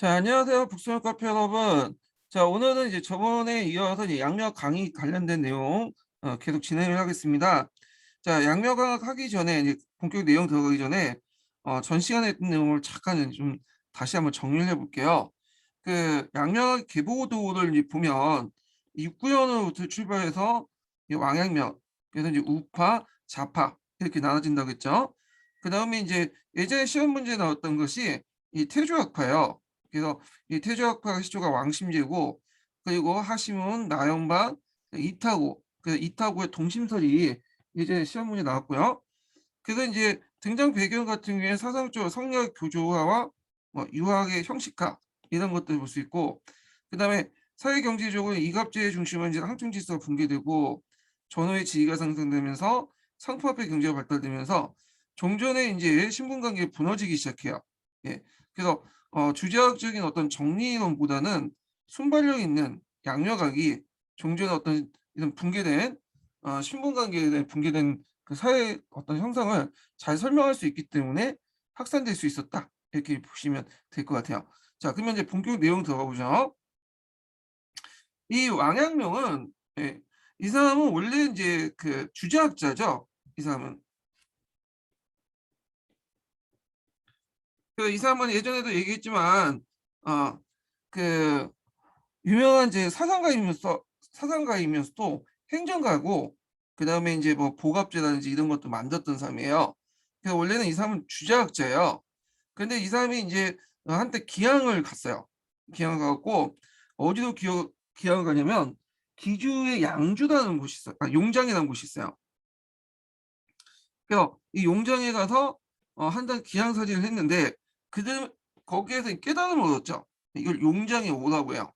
자, 안녕하세요. 북수영 카페 여러분. 자, 오늘은 이제 저번에 이어서 이제 양력 강의 관련된 내용 계속 진행을 하겠습니다. 자, 양력 강의 하기 전에 이제 본격 내용 들어가기 전에 전 시간에 했던 내용을 잠깐 좀 다시 한번 정리를 해볼게요. 그 양력 계보도를 이제 보면 육구연으로부터 출발해서 이 왕양면, 그래서 이제 우파, 좌파 이렇게 나눠진다고 했죠. 그 다음에 이제 예전에 시험 문제에 나왔던 것이 이 태조학파예요. 그래서 이 태조학파 시조가 왕심제고, 그리고 하심은 나영반, 이타고, 그 이타고의 동심설이 이제 시험 문제 나왔고요. 그래서 이제 등장 배경 같은 경우에 사상적으로 성리학 교조화와 뭐 유학의 형식화 이런 것들을 볼 수 있고, 그다음에 사회 경제적으로 이갑제의 중심은 이제 항충 질서가 붕괴되고 전후의 지위가 상승되면서 상품화폐 경제가 발달되면서 종전의 이제 신분 관계가 무너지기 시작해요. 예. 그래서 주제학적인 어떤 정리론보다는 순발력 있는 양력학이 종전의 어떤 이런 붕괴된 신분 관계에 대한 붕괴된 그 사회의 어떤 형상을 잘 설명할 수 있기 때문에 확산될 수 있었다. 이렇게 보시면 될 것 같아요. 자, 그러면 이제 본격 내용 들어가 보죠. 이 왕양명은, 예, 이 사람은 원래 이제 그 주제학자죠. 이 사람은. 그 이 사람은 예전에도 얘기했지만 어 그 유명한 이제 사상가이면서도 행정가고, 그다음에 이제 뭐 복합제라든지 이런 것도 만들었던 사람이에요. 그래서 원래는 이 사람은 주제학자예요. 근데 이 사람이 이제 한때 기양을 갔어요. 기양을 가고 어디로 기양을 가냐면 기주의 양주라는 곳이 있어요. 용장이라는 곳이 있어요. 그래서 이 용장에 가서 한 달 기양 사진을 했는데 그들 거기에서 깨달음을 얻었죠. 이걸 용장에 오라고 해요.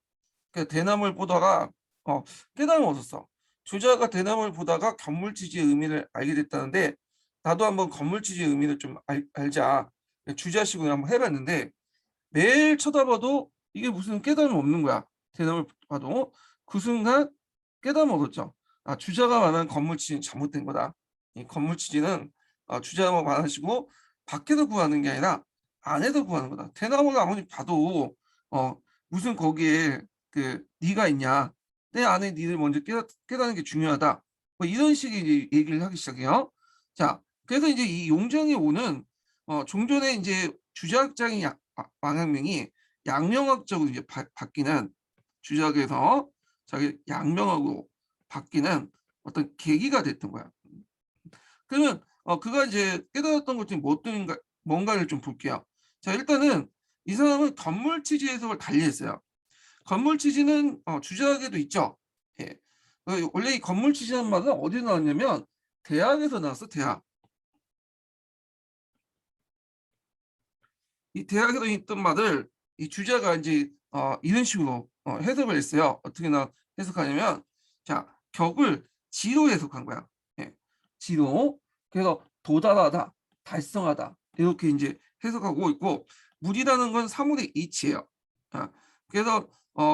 그 대나무를 보다가 어, 깨달음을 얻었어. 주자가 대나무를 보다가 건물지지의 의미를 알게 됐다는데, 나도 한번 건물지지의 의미를 좀 알자. 주자식으로 한번 해봤는데 매일 쳐다봐도 이게 무슨 깨달음 없는 거야. 대나무를 봐도 그 순간 깨달음 얻었죠. 아, 주자가 말하는 건물지지는 잘못된 거다. 이 건물지지는 주자가 말하시고 밖에서 구하는 게 아니라 안에서 구하는 거다. 대나무를 아무리 봐도 무슨 거기에 그 네가 있냐. 내 안에 니를 먼저 깨닫는 게 중요하다. 뭐 이런 식의 이제 얘기를 하기 시작해요. 자, 그래서 이제 이 용정이 오는 종전에 이제 주자학장이 왕陽明이 양명학적으로 이제 바뀌는, 주작에서 자기 양명학으로 바뀌는 어떤 계기가 됐던 거야. 그러면 그가 이제 깨달았던 것 중에 뭐 어떤가 뭔가를 좀 볼게요. 자, 일단은 이 사람은 건물치지 해석을 달리했어요. 건물치지는 주작에도 있죠. 예. 원래 이 건물치지라는 말은 어디서 나왔냐면 대학에서 나왔어. 대학. 이 대학에서 있던 말을 이 주자가 이제 이런 식으로 해석을 했어요. 어떻게 해석하냐면, 자, 격을 지로 해석한 거야. 예. 지로. 그래서 도달하다, 달성하다 이렇게 이제 해석하고 있고, 물이라는 건 사물의 이치예요. 아, 그래서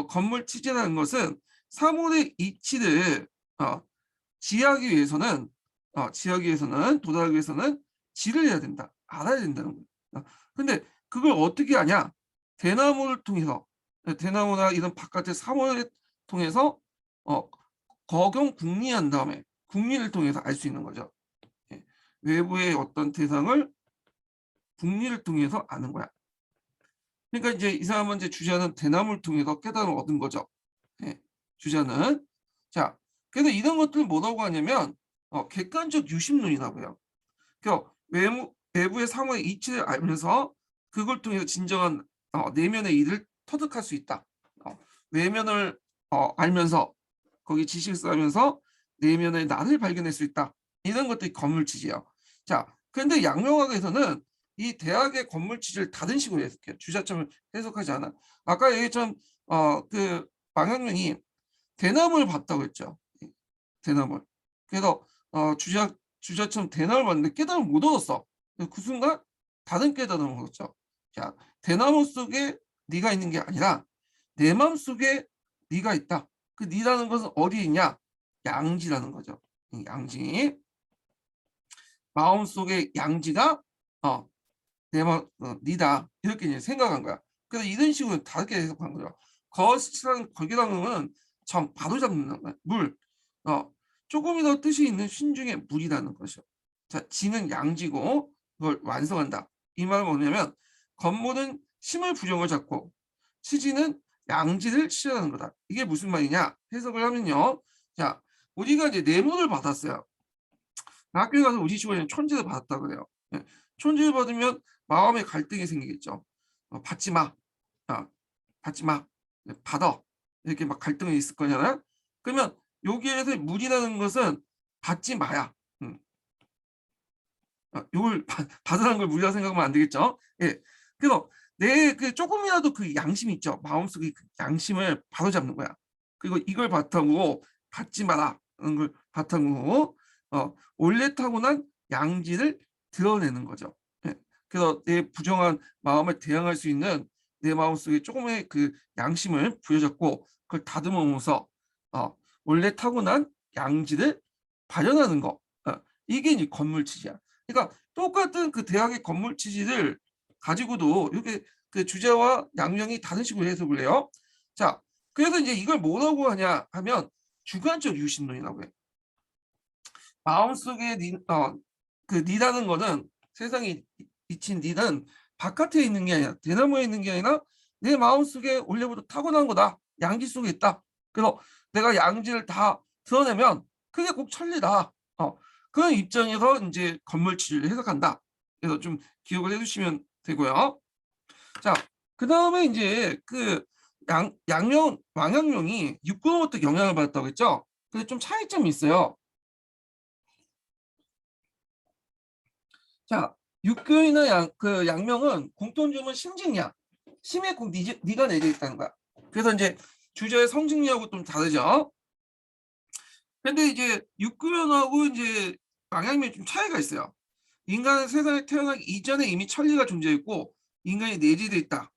건물 치지라는 것은 사물의 이치를 지하기 위해서는 도달하기 위해서는 지를 해야 된다. 알아야 된다는 거예요. 근데 그걸 어떻게 하냐? 대나무를 통해서, 대나무나 이런 바깥의 사물을 통해서 어, 거경 궁리한 다음에 궁리를 통해서 알 수 있는 거죠. 예. 외부의 어떤 대상을 궁리를 통해서 아는 거야. 그러니까 이제 이 사람은 이제 주자는 대나무를 통해서 깨달음을 얻은 거죠. 예. 주자는. 자, 그래서 이런 것들을 뭐라고 하냐면 객관적 유심론이라고 해요. 그러니까 외부의 상호의 이치를 알면서 그걸 통해서 진정한 내면의 일을 터득할 수 있다. 외면을 알면서 거기 지식을 쌓으면서 내면의 나를 발견할 수 있다. 이런 것들이 건물치지예요. 자, 그런데 양명학에서는 이 대학의 건물치지를 다른 식으로 해석해요. 주자점을 해석하지 않아. 아까 얘기했던 그 방향명이 대나무를 봤다고 했죠. 대나무. 그래서 주자처럼 대나무를 봤는데 깨달음을 못 얻었어. 그 순간 다른 깨달음을 얻었죠. 자, 대나무 속에 네가 있는 게 아니라 내 마음속에 네가 있다. 그 네라는 것은 어디에 있냐? 양지라는 거죠. 양지. 마음속에 양지가 내 마음, 네다. 이렇게 이제 생각한 거야. 그래서 이런 식으로 다르게 해석한 거죠. 거시라는 거기라는 거는 정 바로 잡는 거야. 물. 조금이라도 뜻이 있는 신중에 물이라는 것이죠. 자, 지는 양지고 그걸 완성한다. 이 말은 뭐냐면 건물은 심을 부정을 잡고 치지는 양지를 실현하는 거다. 이게 무슨 말이냐? 해석을 하면요. 자, 우리가 이제 뇌물을 받았어요. 학교에 가서 우리 집안에 천지를 받았다 그래요. 예. 천지를 받으면 마음의 갈등이 생기겠죠. 받지 마. 받지 마. 네, 받아. 이렇게 막 갈등이 있을 거잖아요. 그러면 여기에서 물이라는 것은 받지 마야. 요걸 받으라는 걸 물이라 생각하면 안 되겠죠. 예. 그래서 내 그 조금이라도 그 양심이 있죠. 마음속에 그 양심을 바로잡는 거야. 그리고 이걸 바탕으로 받지 마라는 걸 바탕으로 원래 타고난 양지를 드러내는 거죠. 예. 그래서 내 부정한 마음을 대항할 수 있는 내 마음속에 조금의 그 양심을 부여잡고 그걸 다듬으면서 원래 타고난 양지를 발현하는 거. 이게 이제 건물치지야. 그러니까 똑같은 그 대학의 건물 취지를 가지고도 이렇게 그 주제와 양령이 다른 식으로 해석을 해요. 자, 그래서 이제 이걸 뭐라고 하냐 하면 주관적 유심론이라고 해. 마음속에 그 니라는 거는 세상에 미친 니는 바깥에 있는 게 아니라 대나무에 있는 게 아니라 내 마음속에 원래부터 타고난 거다. 양지 속에 있다. 그래서 내가 양지를 다 드러내면 그게 꼭 천리다. 그런 입장에서 이제 건물치를 해석한다. 그래서 좀 기억을 해주시면 되고요. 자, 그 다음에 이제 그 양령 왕양령이 육군으로부터 영향을 받았다고 했죠. 근데 좀 차이점이 있어요. 자, 육교이나 그 양명은 공통점은 심직량. 심에 꼭 니가 내려 있다는 거야. 그래서 이제 주제의 성직량하고 좀 다르죠. 근데 이제 육교연하고 이제 방향면이 좀 차이가 있어요. 인간은 세상에 태어나기 이전에 이미 천리가 존재했고 인간이 내재되어 있다.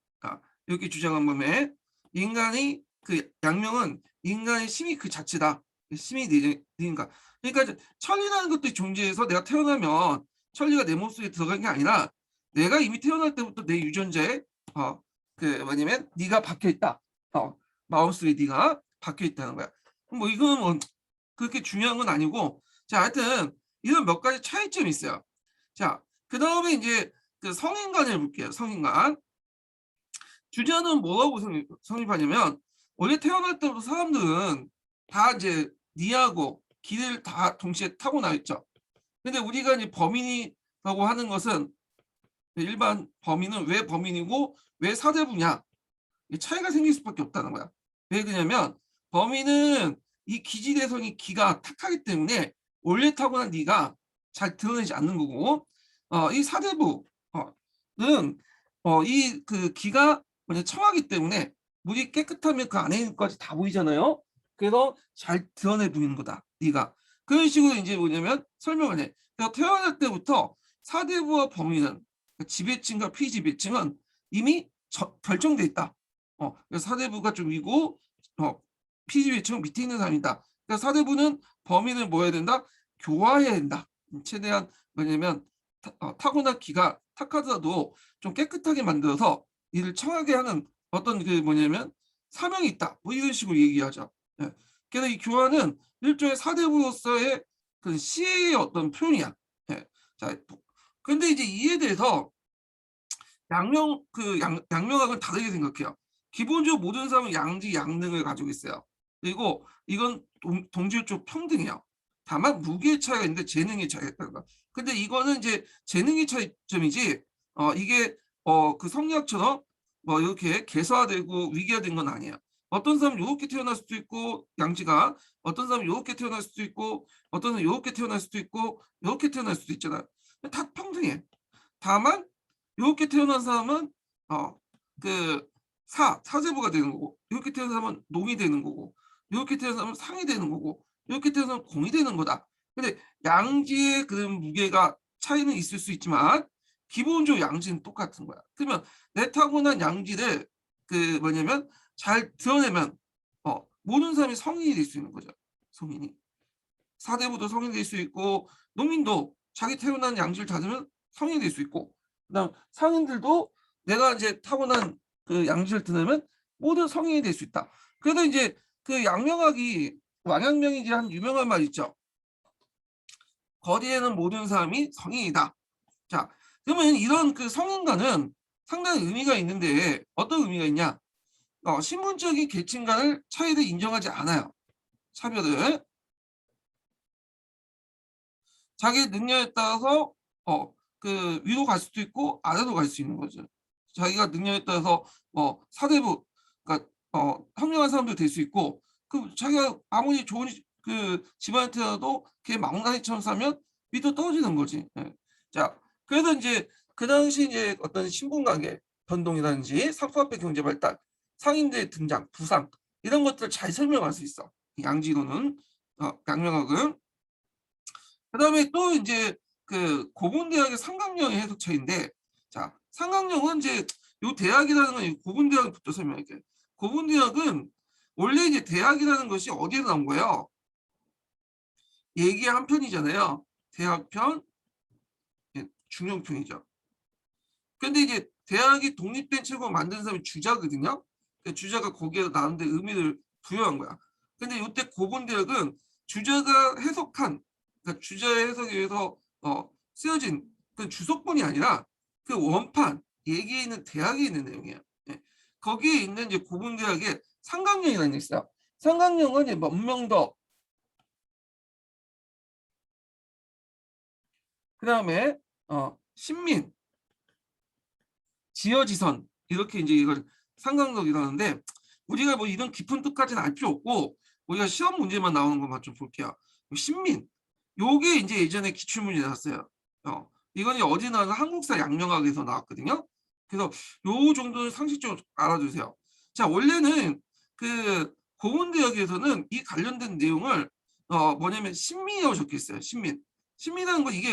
이렇게 주장한 범에 인간이 그 양명은 인간의 심이 그 자체다. 심이 내재니까. 그러니까 천리라는 것도 존재해서 내가 태어나면 천리가 내 몸속에 들어간 게 아니라 내가 이미 태어날 때부터 내 유전자에 그 뭐냐면 네가 박혀 있다. 마음속에 네가 박혀 있다는 거야. 뭐 이건 뭐 그렇게 중요한 건 아니고 자 하여튼 이런 몇 가지 차이점이 있어요. 자, 그 다음에 이제 그 성인관을 볼게요. 성인관. 주제는 뭐라고 성립하냐면 원래 태어날 때부터 사람들은 다 이제 니하고 기를 다 동시에 타고나 있죠. 근데 우리가 이제 범인이라고 하는 것은 일반 범인은 왜 범인이고 왜 사대부냐 차이가 생길 수밖에 없다는 거야. 왜 그러냐면 범인은 이 기지대성이 기가 탁하기 때문에 원래 타고난 니가 잘 드러내지 않는 거고 이 사대부는 이 그 기가 청하기 때문에 물이 깨끗하면 그 안에 있는 것까지 다 보이잖아요. 그래서 잘 드러내 보이는 거다. 니가 그런 식으로 이제 뭐냐면 설명을 해. 그래서 태어날 때부터 사대부와 범인은 지배층과 피지배층은 이미 결정돼 있다. 그래서 사대부가 좀 위고 피지배층 밑에 있는 사람이다. 그러니까 사대부는 범인을 뭐 해야 된다? 교화해야 된다. 최대한 뭐냐면 타고난 기가 탁하더라도 좀 깨끗하게 만들어서 이를 청하게 하는 어떤 그 뭐냐면 사명이 있다. 뭐 이런 식으로 얘기하죠. 예. 그래서 이 교화는 일종의 사대부로서의 그 시의 어떤 표현이야. 예. 자, 근데 이제 이에 대해서 양명학은 다르게 생각해요. 기본적으로 모든 사람은 양지 양능을 가지고 있어요. 그리고 이건 동질적 평등해요. 다만 무게의 차이가 있는데 재능의 차이가 있다는 거. 근데 이거는 이제 재능의 차이점이지 이게 그 성리학처럼 뭐 이렇게 개서화되고 위계화된 건 아니에요. 어떤 사람은 이렇게 태어날 수도 있고 양지가 어떤 사람은 이렇게 태어날 수도 있고 어떤 사람은 이렇게 태어날 수도 있고 이렇게 태어날 수도 있잖아요. 다 평등해. 다만 이렇게 태어난 사람은 그 사제부가 되는 거고 이렇게 태어난 사람은 농이 되는 거고 이렇게 태어난 사람은 상이 되는 거고 이렇게 태어난 사람은 공이 되는 거다. 근데 양지의 그 무게가 차이는 있을 수 있지만 기본적으로 양지는 똑같은 거야. 그러면 내 타고난 양지를 그 뭐냐면 잘 드러내면 모든 사람이 성인이 될 수 있는 거죠. 성인이. 사대부도 성인이 될 수 있고 농민도 자기 태어난 양지를 찾으면 성인이 될 수 있고 그다음 상인들도 내가 이제 타고난 그 양지를 드러내면 모든 성인이 될 수 있다. 그래서 이제 그 양명학이 왕양명이지 한 유명한 말 있죠. 거리에는 모든 사람이 성인이다. 자, 그러면 이런 그 성인과는 상당히 의미가 있는데 어떤 의미가 있냐? 신분적인 계층 간을 차이를 인정하지 않아요. 차별을. 자기 능력에 따라서 그 위로 갈 수도 있고 아래로 갈 수 있는 거죠. 자기가 능력에 따라서 사대부, 그러니까 현명한 사람도 될 수 있고, 그 자기가 아무리 좋은 그 집안에 태어나도 걔 망나니처럼 살면 밑으로 떨어지는 거지. 예. 자, 그래서 이제 그 당시 이제 어떤 신분관계 변동이라든지 사법화폐 경제 발달, 상인들의 등장, 부상 이런 것들을 잘 설명할 수 있어. 양지로는 양명학은. 그다음에 또 이제 그 고분대학의 삼강령의 해석처인데, 자, 삼강령은 이제 요 대학이라는 건 고분대학부터 설명할게요. 고분대학은 원래 이제 대학이라는 것이 어디에서 나온 거예요? 얘기의 한 편이잖아요. 대학편, 중용편이죠. 근데 이제 대학이 독립된 책으로 만든 사람이 주자거든요. 주자가 거기에 나오는데 의미를 부여한 거야. 근데 이때 고분대학은 주자가 해석한, 그러니까 주자의 해석에 의해서 쓰여진 그 주석본이 아니라 그 원판, 얘기에 있는 대학에 있는 내용이에요. 예. 거기에 있는 이제 고분대학의 상강령이라는 게 있어요. 상강령은 이제 문명덕, 그 다음에 신민, 지어지선, 이렇게 이제 이걸 상강덕이라는데, 우리가 뭐 이런 깊은 뜻까지는 알 필요 없고 우리가 시험 문제만 나오는 것만 좀 볼게요. 신민, 요게 이제 예전에 기출문제 나왔어요. 이건 어디 나와서 한국사 양명학에서 나왔거든요. 그래서 요 정도는 상식적으로 알아두세요. 자, 원래는 그 고문대학에서는 이 관련된 내용을 뭐냐면 신민이라고 적혀 있어요. 신민. 신민이라는 거 이게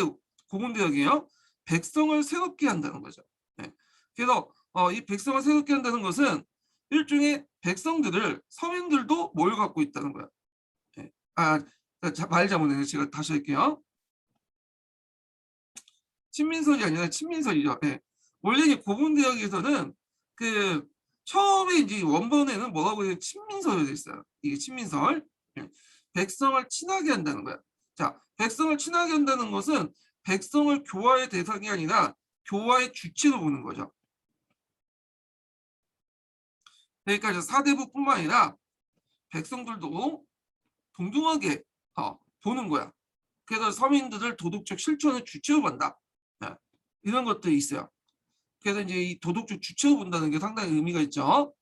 고문대학이에요. 백성을 새롭게 한다는 거죠. 네. 그래서 이 백성을 새롭게 한다는 것은 일종의 백성들을 서민들도 모여 갖고 있다는 거야. 네. 말 잘못했네요. 제가 다시 할게요. 친민설이 아니라 친민설이죠. 네. 원래 이제 고분대학에서는 그 처음에 이제 원본에는 뭐라고 해요? 친민설이 돼 있어요. 이게 친민설. 네. 백성을 친하게 한다는 거야. 자, 백성을 친하게 한다는 것은 백성을 교화의 대상이 아니라 교화의 주체로 보는 거죠. 그러니까 사대부뿐만 아니라 백성들도 동등하게 보는 거야. 그래서 서민들을 도덕적 실천의 주체로 본다. 네. 이런 것들이 있어요. 그래서 이제 이 도덕적 주체로 본다는 게 상당히 의미가 있죠.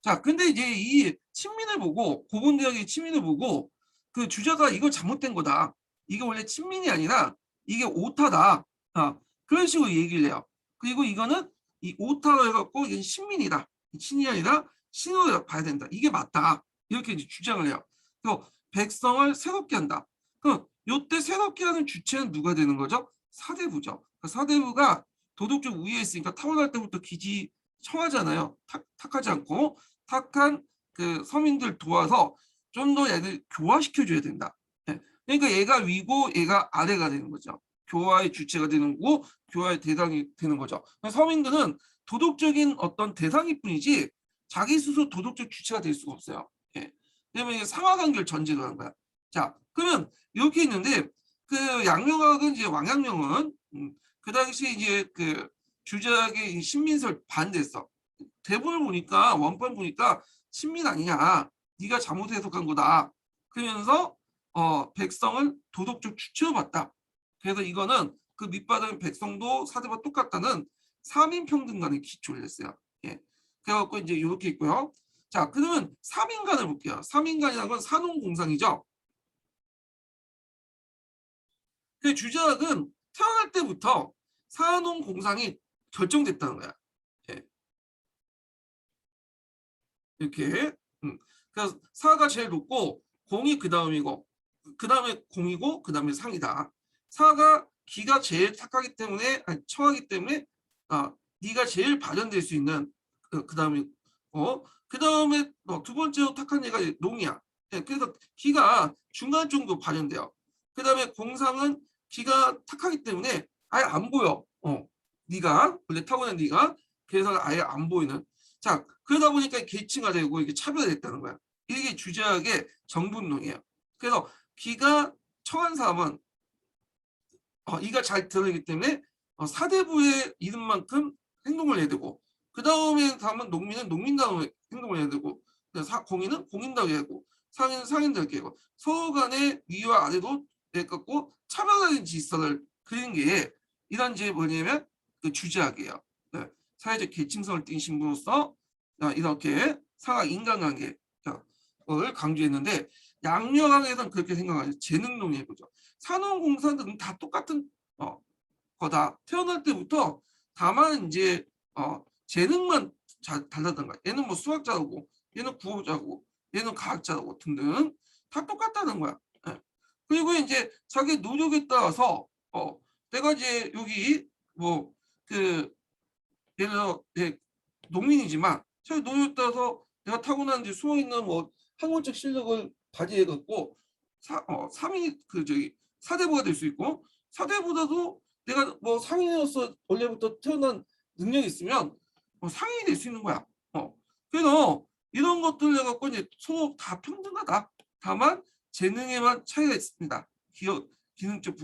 자, 근데 이제 이 친민을 보고, 고분대학의 친민을 보고 그 주자가 이거 잘못된 거다. 이게 원래 친민이 아니라 이게 오타다. 그런 식으로 얘기를 해요. 그리고 이거는 이 오타로 해갖고 이건 신민이다. 신이 아니라 신으로 봐야 된다. 이게 맞다. 이렇게 이제 주장을 해요. 그래서 백성을 새롭게 한다. 그럼 요때 새롭게 하는 주체는 누가 되는 거죠? 사대부죠. 사대부가 도덕적 우위에 있으니까 타고날 때부터 기지 청하잖아요. 탁하지 않고 탁한 그 서민들 도와서 좀 더 얘를 교화시켜줘야 된다. 네. 그러니까 얘가 위고 얘가 아래가 되는 거죠. 교화의 주체가 되는 거고 교화의 대상이 되는 거죠. 서민들은 도덕적인 어떤 대상일 뿐이지 자기 스스로 도덕적 주체가 될 수가 없어요. 예. 그러면 상하관계를 전제로 한 거야. 자, 그러면 이렇게 있는데 그 양명학은 이제 왕양명은 그 당시 이제 그 주작의 신민설 반대했어. 대본을 보니까 원판 보니까 신민 아니냐, 네가 잘못 해석한 거다. 그러면서 백성을 도덕적 주체로 봤다. 그래서 이거는 그 밑바닥 백성도 사대와 똑같다는 삼인평등간의 기초를 했어요. 예. 그래갖고 이제 이렇게 있고요. 자, 그러면 삼인간을 볼게요. 삼인간이라는 건 산업공상이죠. 그 주작은 태어날 때부터 산업공상이 결정됐다는 거야. 예. 이렇게. 그래서 사가 제일 높고 공이 그 다음이고 그 다음에 공이고 그 다음에 상이다. 사가 기가 제일 착하기 때문에 청하기 때문에 네가 제일 발현될 수 있는 그 다음에 그 다음에 두 번째로 탁한 얘가 농이야. 네, 그래서 기가 중간 정도 발현돼요. 그 다음에 공상은 기가 탁하기 때문에 아예 안 보여. 네가 원래 타고난 네가 그래서 아예 안 보이는. 자, 그러다 보니까 계층화 되고 이게 차별됐다는 거야. 이게 주제학의 정분론이에요. 그래서 귀가 청한 사람은 이가 잘 드러나기 때문에 사대부의 이름만큼 행동을 해야 되고, 그 다음에 다음은 농민은 농민다운 행동을 해야 되고, 공인은 공인다고 해야 되고, 상인은 상인다고 해야 되고, 서로 간의 위와 아래도 내갖고 차별화된 질서를 그리는 게 이런 이제 뭐냐면 그 주제학이에요. 네. 사회적 계층성을 띈 신분으로서 이렇게 상하 인간관계를 강조했는데, 양력학에서는 그렇게 생각하죠. 재능론이에요. 그죠? 산업공사들은 다 똑같은 거다. 태어날 때부터 다만 이제 재능만 달랐던 거야. 얘는 뭐 수학자고, 얘는 국어자고, 얘는 과학자고 등등 다 똑같다는 거야. 예. 그리고 이제 자기 노력에 따라서 내가 이제 여기 뭐 그 예를 들어 농민이지만 자기 노력에 따라서 내가 타고난 이제 숨어 있는 뭐 학문적 실력을 발휘해 갖고 상위 그 저기 사대부가 될 수 있고, 사대보다도 내가 뭐 상인으로서 원래부터 태어난 능력이 있으면 상인이 될 수 있는 거야. 그래서 이런 것들을 갖고 이제 서로 다 평등하다. 다만 재능에만 차이가 있습니다. 기능적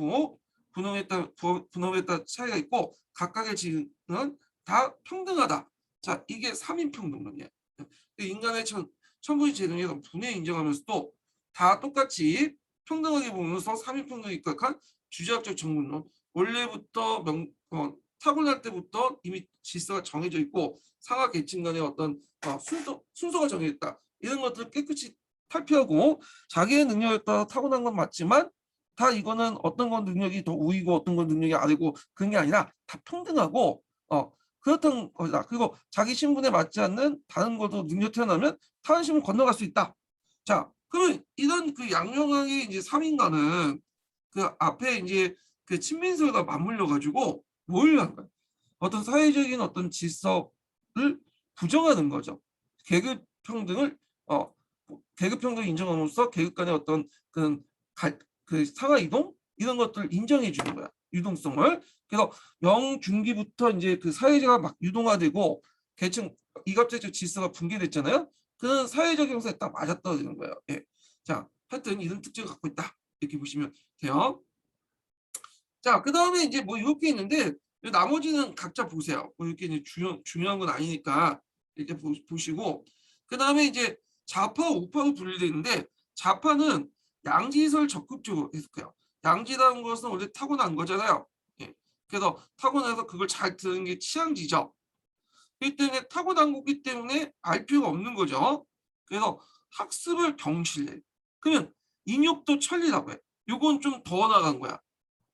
분업에 따라 차이가 있고 각각의 지능은 다 평등하다. 자, 이게 3인 평등론이야. 인간의 천부의 재능에 분해 인정하면서도 다 똑같이 평등하게 보면서 3인 평등에 입각한 주제학적 정문론. 원래부터 타고날 때부터 이미 질서가 정해져 있고 상하 계층 간의 어떤 순서가 정해졌다. 이런 것들을 깨끗이 탈피하고 자기의 능력에 따라 타고난 건 맞지만 다 이거는 어떤 건 능력이 더 우위고 어떤 건 능력이 아래고 그런 게 아니라 다 평등하고 그렇다는 거다. 그리고 자기 신분에 맞지 않는 다른 것도 능력 태어나면 다른 신분 건너갈 수 있다. 자, 그러면 이런 그 양명학의 이제 3인과는 그 앞에 이제 그 친민설과 맞물려 가지고 뭘 한 거야? 어떤 사회적인 어떤 질서를 부정하는 거죠. 계급 평등을 계급 평등을 인정함으로써 계급 간의 어떤 그 상하 이동 이런 것들을 인정해 주는 거야. 유동성을. 그래서 영중기부터 이제 그 사회제가 막 유동화되고 계층 이갑제적 질서가 붕괴됐잖아요. 그런 사회적 형성에 딱 맞아떨어지는 거예요. 예. 자, 하여튼 이런 특징을 갖고 있다. 이렇게 보시면 돼요. 자, 그 다음에 이제 뭐 이렇게 있는데 나머지는 각자 보세요. 뭐 이렇게 이제 중요한 건 아니니까 이렇게 보시고, 그 다음에 이제 좌파, 우파로 분류되어 있는데 좌파는 양지설 적극적으로 해석해요. 양지라는 것은 원래 타고난 거잖아요. 예. 그래서 타고나서 그걸 잘 듣는 게 취향지죠. 그렇기 때문에 타고난 거기 때문에 알 필요가 없는 거죠. 그래서 학습을 경실해. 그러면 인욕도 천리라고 해. 이건 좀 더 나간 거야.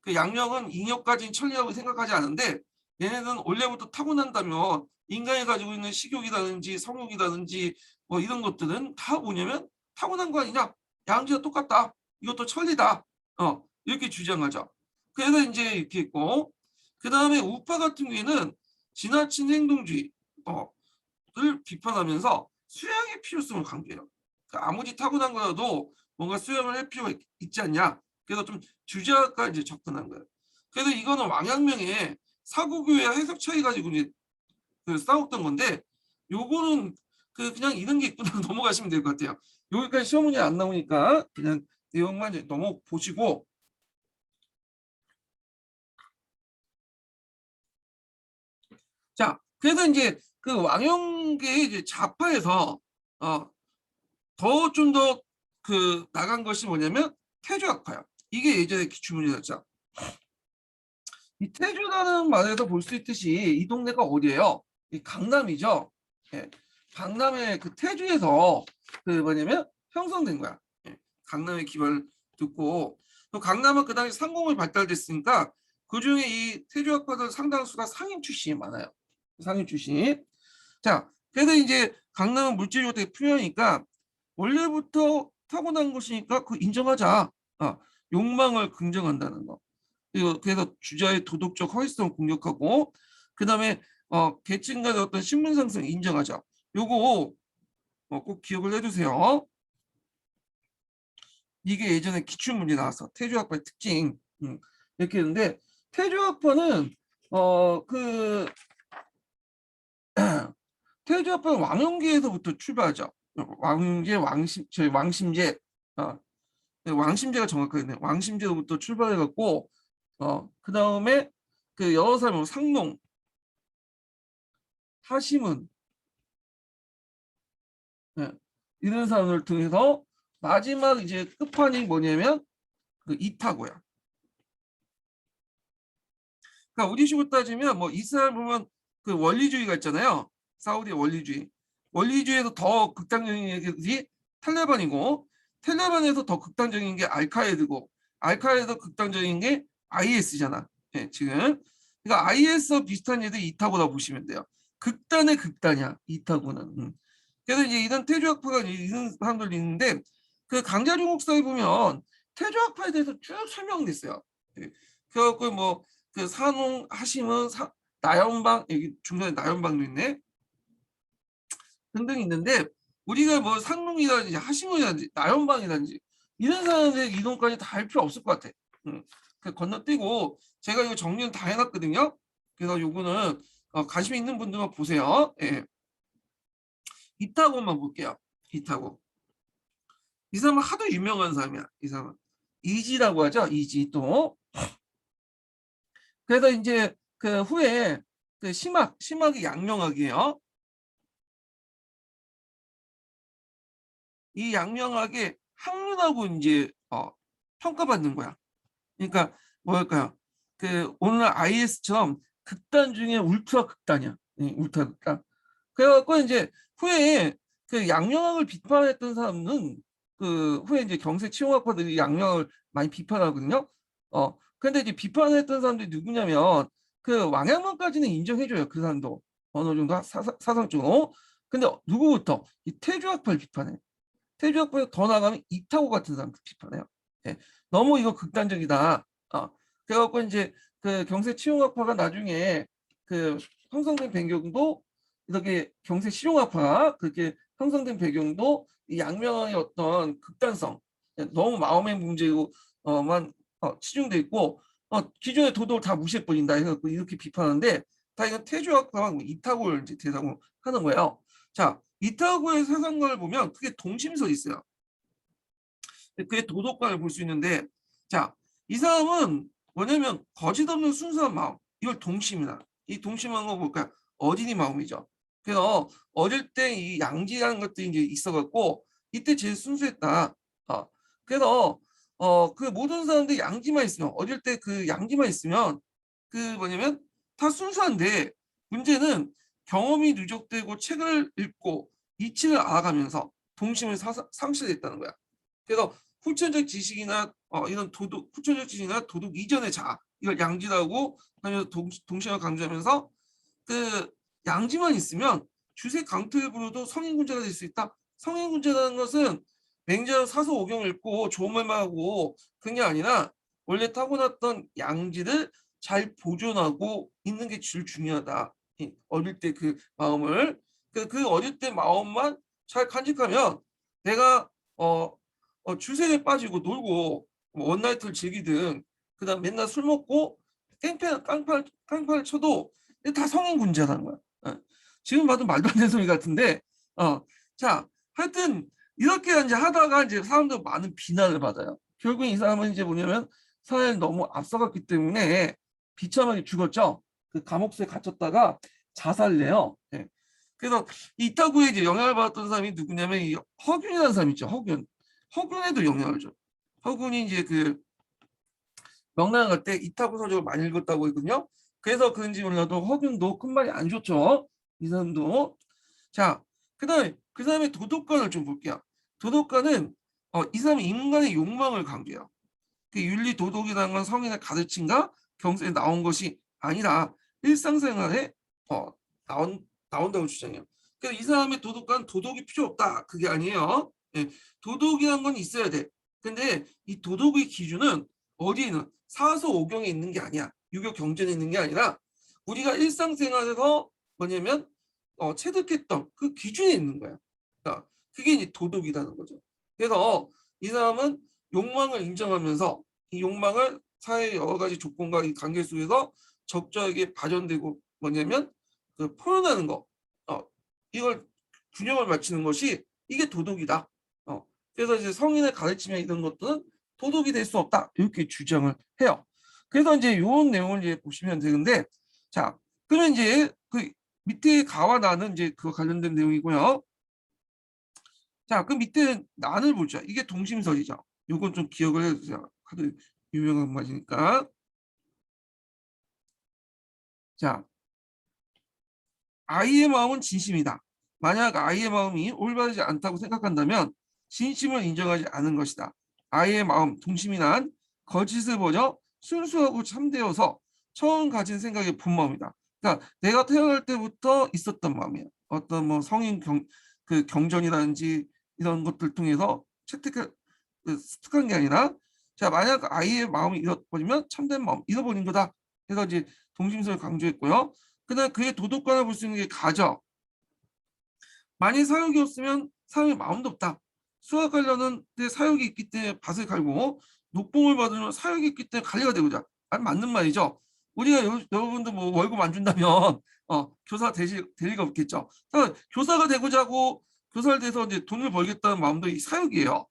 그 양력은 인욕까지는 천리라고 생각하지 않은데 얘네는 원래부터 타고난다면 인간이 가지고 있는 식욕이라든지 성욕이라든지 뭐 이런 것들은 다 뭐냐면 타고난 거 아니냐? 양지가 똑같다. 이것도 천리다. 이렇게 주장하죠. 그래서 이제 이렇게 있고, 그 다음에 우파 같은 경우에는 지나친 행동주의 를 비판하면서 수양의 필요성을 강조해요. 그러니까 아무리 타고난 거라도 뭔가 수양을 할 필요가 있지 않냐. 그래서 좀 주제학과 이제 접근한 거예요. 그래서 이거는 왕阳明의 사고교회 해석 차이 가지고 이제 그 싸웠던 건데, 요거는 그냥 이런 게 있구나 넘어가시면 될 것 같아요. 여기까지 시험 문제 안 나오니까 그냥 내용만 이제 넘어 보시고. 자, 그래서 이제 그 왕영계의 이제 좌파에서 더 좀 더 그 나간 것이 뭐냐면 태조학파야. 이게 예전에 기출문제였죠. 이 태조라는 말에서 볼 수 있듯이 이 동네가 어디예요? 이 강남이죠. 예. 강남의 그 태조에서 그 뭐냐면 형성된 거야. 예. 강남의 기반을 듣고 또 강남은 그 당시 상공이 발달됐으니까 그 중에 이 태조학파들 상당수가 상인 출신이 많아요. 상인 출신. 자, 그래서 이제 강남은 물질적으로 되게 풍요하니까 원래부터 타고난 것이니까 그 인정하자. 욕망을 긍정한다는 거. 그래서 주자의 도덕적 허위성을 공격하고, 그 다음에 계층 간의 어떤 신분 상승 인정하자. 요거 꼭 기억을 해두세요. 이게 예전에 기출문제 나왔어. 태조학파의 특징. 이렇게 했는데 태조학파는 그 태조합파는 왕ion계에서부터 출발하죠. 왕윤계, 저희 왕심제, 어, 왕심제가 정확하겠네요. 왕심제로부터 출발해갖고, 그 다음에 그 여러 사람, 뭐 상농, 하심은, 예, 이런 사람들 통해서 마지막 이제 끝판이 뭐냐면 그 이타고요. 그러니까 우리식으로 따지면 뭐 이스라엘 보면 그 원리주의가 있잖아요. 사우디의 원리주의. 원리주의에서 더 극단적인 게 탈레반이고, 탈레반에서 더 극단적인 게 알카에드고, 알카에드 극단적인 게 IS잖아. 예, 지금. 그러니까 IS 비슷한 애들이 이타고라고 보시면 돼요. 극단의 극단이야, 이타고는. 그래서 이제 이런 태조학파가 이런 사람들이 있는데, 그 강자중국사에 보면 태조학파에 대해서 쭉 설명돼 있어요. 예. 그래갖고 뭐 그 산홍 하심은 나연방, 여기 중간에 나연방도 있네, 등등 있는데, 우리가 뭐 상농이라든지 하심이라든지 나연방이라든지 이런 사람들 이동까지 다 할 필요 없을 것 같아. 그 건너뛰고 제가 이거 정리는 다 해놨거든요. 그래서 요거는 관심 있는 분들만 보세요. 예. 이타고만 볼게요. 이타고. 이 사람은 하도 유명한 사람이야. 이 사람은 이지라고 하죠. 이지 또. 그래서 이제 그 후에 그 심학이 양명학이에요. 이 양명학의 학문하고 이제 평가받는 거야. 그러니까 뭐랄까요? 그 오늘 IS처럼 극단 중에 울트라 극단이야. 울트라 극단. 그래갖고 이제 후에 그 양명학을 비판했던 사람은 그 후에 이제 경세 치용학파들이 양명학을 많이 비판하거든요. 근데 이제 비판했던 사람들이 누구냐면 그 왕양만까지는 인정해줘요. 그 사람도 어느 정도 사상적으로. 근데 누구부터 이 태조학파를 비판해. 태조학파에 더 나가면 이타고 같은 사람 비판해요. 예. 너무 이거 극단적이다. 그래갖고 이제 그 경세 치용학파가 나중에 그 형성된 배경도 이렇게 경세 실용학파 그렇게 형성된 배경도 이 양명의 어떤 극단성, 너무 마음의 문제로만 치중돼 있고, 기존의 도덕을 다 무시해버린다 해갖고 이렇게 비판하는데, 다 이건 태조학파와 이타고를 이제 대상으로 하는 거예요. 자, 이타고의 사상관을 보면 그게 동심설이 있어요. 그게 도덕관을 볼 수 있는데, 자, 이 사람은 뭐냐면 거짓 없는 순수한 마음, 이걸 동심이다. 이 동심한 거 볼까요? 어린이 마음이죠. 그래서 어릴 때 이 양지라는 것들이 이제 있어갖고 이때 제일 순수했다. 그래서 그 모든 사람들이 양지만 있으면, 어릴 때 그 양지만 있으면 그 뭐냐면 다 순수한데, 문제는 경험이 누적되고 책을 읽고 이치를 알아가면서 동심을 상실했다는 거야. 그래서 후천적 지식이나 이런 후천적 지식이나 도덕 이전의 자아, 이걸 양지라고 하면서 동심을 강조하면서, 그 양지만 있으면 주색 강틀 부르도 성인군자가 될 수 있다. 성인군자라는 것은 맹자의 사서오경을 읽고 좋은 말만 하고 그런 게 아니라 원래 타고났던 양지를 잘 보존하고 있는 게 제일 중요하다. 어릴 때 그 마음을, 그 어릴 때 마음만 잘 간직하면 내가 주색에 빠지고 놀고 뭐 원나잇을 즐기든 그다음 맨날 술 먹고 깡패를 쳐도 다 성인군자라는 거야. 지금 봐도 말도 안 되는 소리 같은데, 자, 하여튼 이렇게 이제 하다가 이제 사람들 많은 비난을 받아요. 결국 이 사람은 이제 뭐냐면 사회를 너무 앞서갔기 때문에 비참하게 죽었죠. 그 감옥수에 갇혔다가 자살을 해요. 예. 그래서 이타구에 이제 영향을 받았던 사람이 누구냐면 이 허균이라는 사람 있죠. 허균에도 영향을 줘. 허균이 이제 그 명나라 갈 때 이타구 서적을 많이 읽었다고 했거든요. 그래서 그런지 몰라도 허균도 큰 말이 안 좋죠. 이 사람도. 자, 그다음에 그 사람의 도덕관을 좀 볼게요. 도덕관은 이 사람이 인간의 욕망을 강조해요. 그 윤리 도덕이라는 건 성인의 가르침과 경세에 나온 것이 아니라 일상생활에 나온다고 주장해요. 그래서 이 사람의 도덕관, 도덕이 필요 없다, 그게 아니에요. 예, 도덕이라는 건 있어야 돼. 근데 이 도덕의 기준은 어디에 있는, 사서오경에 있는 게 아니야. 유교 경전에 있는 게 아니라 우리가 일상생활에서 뭐냐면 체득했던 그 기준에 있는 거야. 그러니까 그게 이제 도덕이라는 거죠. 그래서 이 사람은 욕망을 인정하면서 이 욕망을 사회의 여러 가지 조건과 이 관계 속에서 적절하게 발현되고 뭐냐면 그 표현하는 거, 이걸 균형을 맞추는 것이 이게 도덕이다. 그래서 이제 성인의 가르침에 이런 것들은 도덕이 될 수 없다. 이렇게 주장을 해요. 그래서 이제 이런 내용을 이제 보시면 되는데, 자, 그러면 이제 그 밑에 가와 나는 이제 그거 관련된 내용이고요. 자, 그 밑에 난을 보자. 이게 동심설이죠. 요건 좀 기억을 해주세요. 하도 유명한 말이니까. 자, 아이의 마음은 진심이다. 만약 아이의 마음이 올바르지 않다고 생각한다면 진심을 인정하지 않은 것이다. 아이의 마음, 동심이 난 거짓을 버려 순수하고 참되어서 처음 가진 생각의 본마음이다. 그러니까 내가 태어날 때부터 있었던 마음이야. 어떤 뭐 성인 그 경전이라든지 이런 것들 통해서 습득한 게 아니라, 자, 만약 아이의 마음이 잃어버리면 참된 마음 잃어버린 거다. 그래서 이제 동심성을 강조했고요. 그다음 그의 도덕관을 볼 수 있는 게 가죠. 만일 사욕이 없으면 사람의 마음도 없다. 수학 관련은 사욕이 있기 때문에 밭을 갈고, 녹봉을 받으면 사욕이 있기 때문에 관리가 되고자. 아니, 맞는 말이죠. 우리가 여러분들 뭐 월급 안 준다면 교사 될 리가 없겠죠. 교사가 되고자 하고 교사를 돼서 이제 돈을 벌겠다는 마음도 이 사욕이에요.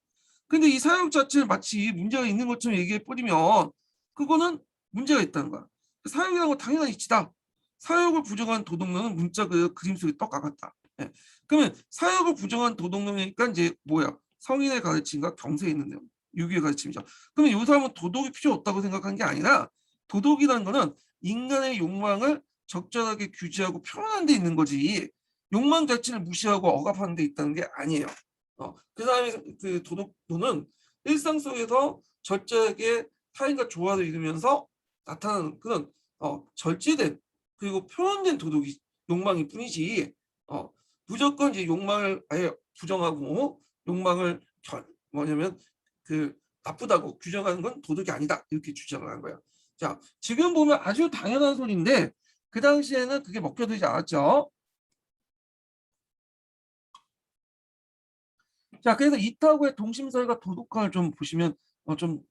근데 이 사욕 자체를 마치 문제가 있는 것처럼 얘기해 버리면 그거는 문제가 있다는 거야. 사욕이라는 건 당연한 이치다. 사욕을 부정한 도덕론은 문자 그림 속에 떡과 같다. 예. 그러면 사욕을 부정한 도덕론이니까 이제 뭐야? 성인의 가르침과 경세에 있는 내용, 유교의 가르침이죠. 그러면 이 사람은 도덕이 필요 없다고 생각한 게 아니라, 도덕이라는 거는 인간의 욕망을 적절하게 규제하고 표현하는 데 있는 거지, 욕망 자체를 무시하고 억압하는 데 있다는 게 아니에요. 그 사람의 그 도덕도는 일상 속에서 절제하게 타인과 조화를 이루면서 나타나는 그런 절제된, 그리고 표현된 도덕이 욕망일 뿐이지, 무조건 이제 욕망을 아예 부정하고 욕망을 뭐냐면 그 나쁘다고 규정하는 건 도덕이 아니다, 이렇게 주장을 한 거예요. 자, 지금 보면 아주 당연한 소리인데 그 당시에는 그게 먹혀들지 않았죠. 자, 그래서 이타구의 동심설과 도덕관을 좀 보시면 좀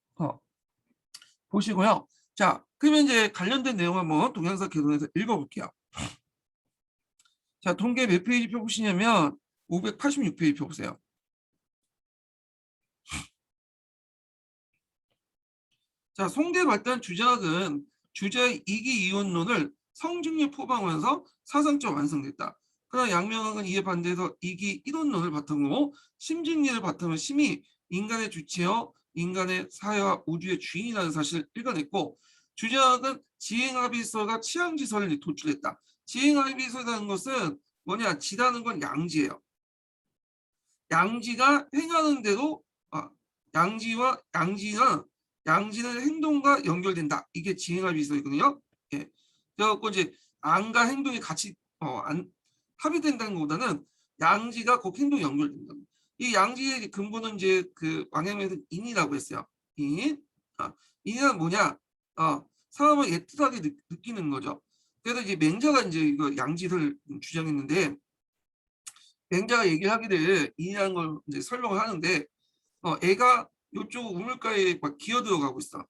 보시고요. 자, 그러면 이제 관련된 내용 한번 동양사 개론에서 읽어볼게요. 자, 통계 몇 페이지 표 보시냐면 586페이지 표 보세요. 자, 송대 발단 주작은 주자의 이기이혼론을 성중에 포함하면서 사상적 완성됐다. 그러나 양명학은 이에 반대해서 이기 이론론을 바탕으로 심증리를 바탕으로 심히 인간의 주체여 인간의 사회와 우주의 주인이라는 사실을 읽어냈고, 주자학은 지행합의설과 치양지설을 도출했다. 지행합의설이라는 것은 뭐냐? 지라는 건 양지예요. 양지가 행하는 대로 양지는 행동과 연결된다. 이게 지행합의설이거든요. 예. 그래갖고 이제 안과 행동이 같이 합의된다는 것보다는 양지가 꼭 행동이 연결된다. 이 양지의 근본은 이제 그 왕양에서 인이라고 했어요. 인. 인은 뭐냐? 사람을 애틋하게 느끼는 거죠. 그래서 이제 맹자가 이제 이거 양지를 주장했는데, 맹자가 얘기를 하기를 인이라는 걸 이제 설명을 하는데, 애가 이쪽 우물가에 막 기어들어가고 있어.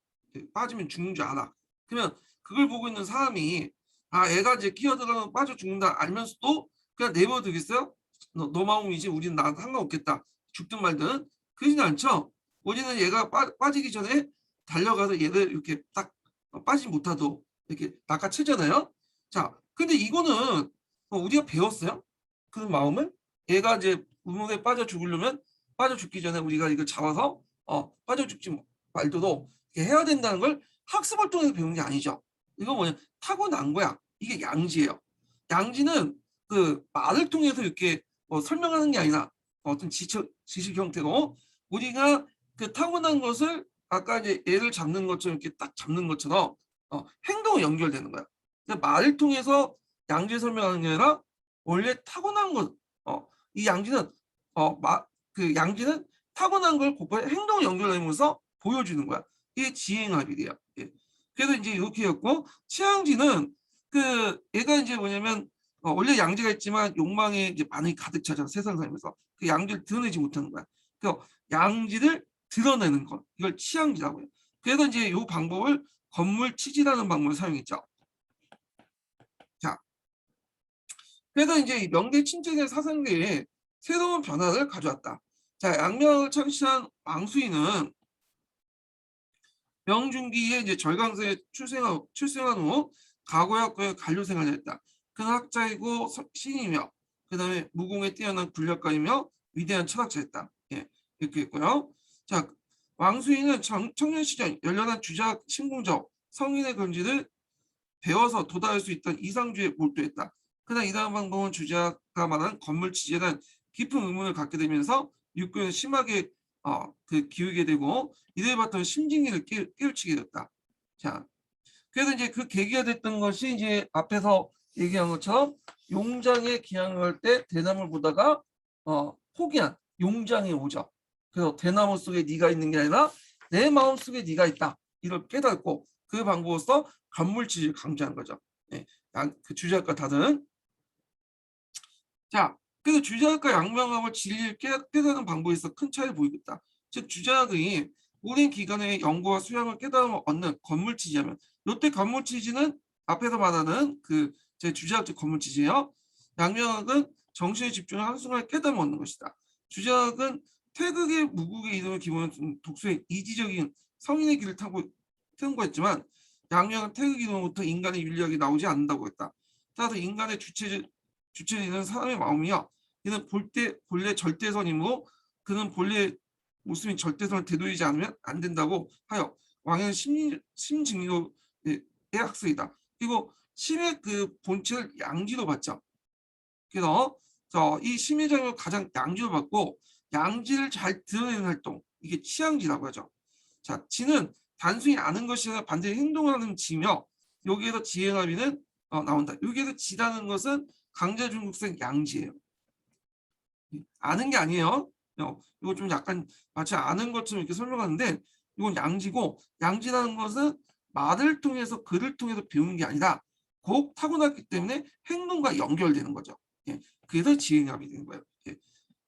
빠지면 죽는 줄 알아. 그러면 그걸 보고 있는 사람이 애가 이제 기어들어가면 빠져 죽는다 알면서도 그냥 내버려두겠어요? 너 마음이지 우리는 나한테 상관없겠다. 죽든 말든. 그러진 않죠. 우리는 얘가 빠지기 전에 달려가서 얘를 이렇게 딱 빠지지 못하도록 이렇게 낚아채잖아요. 자, 근데 이거는 우리가 배웠어요? 그 마음을? 얘가 이제 우물에 빠져 죽으려면 빠져 죽기 전에 우리가 이걸 잡아서 빠져 죽지 말도록 이렇게 해야 된다는 걸 학습을 통해서 배운 게 아니죠. 이거 뭐냐? 타고난 거야. 이게 양지예요. 양지는 그 말을 통해서 이렇게 설명하는 게 아니라 어떤 지식 형태로 우리가 그 타고난 것을 아까 이제 애를 잡는 것처럼 이렇게 딱 잡는 것처럼 행동이 연결되는 거야. 말을 통해서 양지 설명하는 게 아니라 원래 타고난 것, 이 양지는 그 양지는 타고난 걸 곧바로 행동 연결하면서 보여주는 거야. 이게 지행합의돼요. 예. 그래서 이제 이렇게 했고, 치양지는 그 얘가 이제 뭐냐면 원래 양지가 있지만 욕망에 이제 반응이 가득 차잖아, 세상 살면서. 그 양지를 드러내지 못하는 거야. 그래서 양지를 드러내는 것, 이걸 치양지라고 해요. 그래서 이제 이 방법을 건물 치지라는 방법을 사용했죠. 자, 그래서 이제 이 명계 친체의 사상계에 새로운 변화를 가져왔다. 자, 양명을 창시한 왕수인은 명중기에 이제 절강사에 출생한 후 가고학교에 관료 생활을 했다. 그는 학자이고 신이며 그다음에 무공에 뛰어난 군력가이며 위대한 철학자였다. 예, 이렇게 있고요. 자, 왕수인은 청년 시절 열렬한 주작 신공적 성인의 권지를 배워서 도달할 수 있던 이상주의에 몰두했다. 그러나 이러한 방법은 주자가 말한 건물 지지에 대한 깊은 의문을 갖게 되면서 육군을 심하게 기우게 되고 이를 바탕 심징기를 깨우치게 됐다. 자, 그래서 이제 그 계기가 됐던 것이 이제 앞에서 얘기한 것처럼 용장에 기항을 할 때 대나무를 보다가 포기한 용장의 오죠. 그래서 대나무 속에 네가 있는 게 아니라 내 마음 속에 네가 있다. 이걸 깨닫고 그 방법으로서 건물지를 강조한 거죠. 네, 그 주작과 다른. 자, 그래서 주작과 양명함을 진리를 깨닫는 방법에 있어 큰 차이를 보이고 있다. 즉 주작의 오랜 기간의 연구와 수양을 깨달음을 얻는 건물지지하면 이때 건물지지는 앞에서 말하는 그 제 주작적 건물지지예요. 양명학은 정신에 집중한 한순간에 깨달음을 얻는 것이다. 주작은 태극의 무국의 이름을 기본으로 둔 독서의 이지적인 성인의 길을 통과했지만 양명은 태극 이름으로부터 인간의 윤리학이 나오지 않는다고 했다. 따라서 인간의 주체는 사람의 마음이요. 이는 본래 절대선이므로 그는 본래 모습인 절대선을 되돌리지 않으면 안 된다고 하여 왕은 심증리의 학설이다. 그리고 심의 그 본체를 양지로 받죠. 그래서 이 심의 장을 가장 양지로 받고 양지를 잘 드러내는 활동, 이게 치양지라고 하죠. 자, 지는 단순히 아는 것이 아니라 반드시 행동하는 지며 여기에서 지행합의는 나온다. 여기에서 지라는 것은 강자중국생 양지예요. 아는 게 아니에요. 이거 좀 약간 마치 아는 것처럼 이렇게 설명하는데 이건 양지고 양지라는 것은 말을 통해서 글을 통해서 배우는 게 아니라 곧 타고났기 때문에 행동과 연결되는 거죠. 예, 그래서 지행합이 되는 거예요. 예,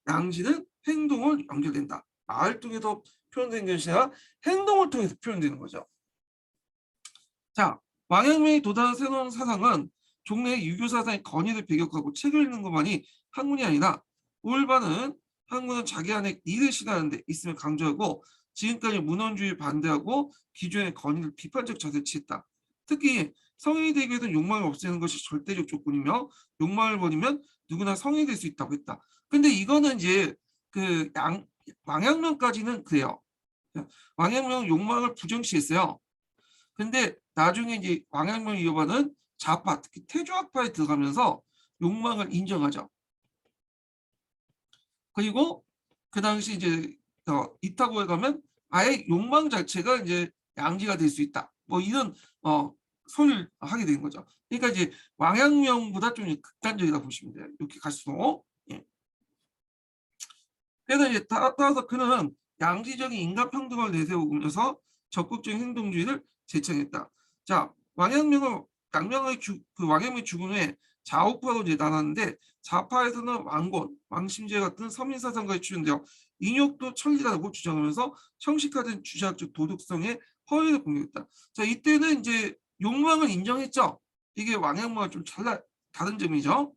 양지는 행동을 연결된다. 말을 통해서 표현되는 것이 아니라 행동을 통해서 표현되는 거죠. 자, 왕陽明이 도달한 새로운 사상은 종래의 유교 사상의 건의를 배격하고 책을 읽는 것만이 학문이 아니라 올바른 학문은 자기 안에 일을 실현하는 데 있음을 강조하고 지금까지 문헌주의 반대하고 기존의 건의를 비판적 자세를 취했다. 특히 성인이 되기 위해서는 욕망을 없애는 것이 절대적 조건이며 욕망을 버리면 누구나 성인이 될 수 있다고 했다. 근데 이거는 이제 그 왕阳明까지는 그래요. 왕阳明은 욕망을 부정시했어요. 근데 나중에 이제 왕阳明 이어받은 좌파, 특히 태조학파에 들어가면서 욕망을 인정하죠. 그리고 그 당시 이제 이타고에 가면 아예 욕망 자체가 이제 양지가 될 수 있다. 뭐 이런 소리를 하게 된 거죠. 그러니까 이제 왕阳明보다 좀 극단적이다 보시면 돼요. 이렇게 갈수록. 예. 그래서 이제 따라서 그는 양지적인 인간 평등을 내세우면서 적극적인 행동주의를 제창했다. 자, 왕양명은 그 왕양명이 죽은 후에 좌우파로 이제 나눴는데 좌파에서는 왕권, 왕심제 같은 서민사상가에 출연되어 인욕도 천리라고 주장하면서 형식화된 주자학적 도덕성의 허위를 공격했다. 자, 이때는 이제 욕망을 인정했죠. 이게 왕양명과 좀 다른 점이죠.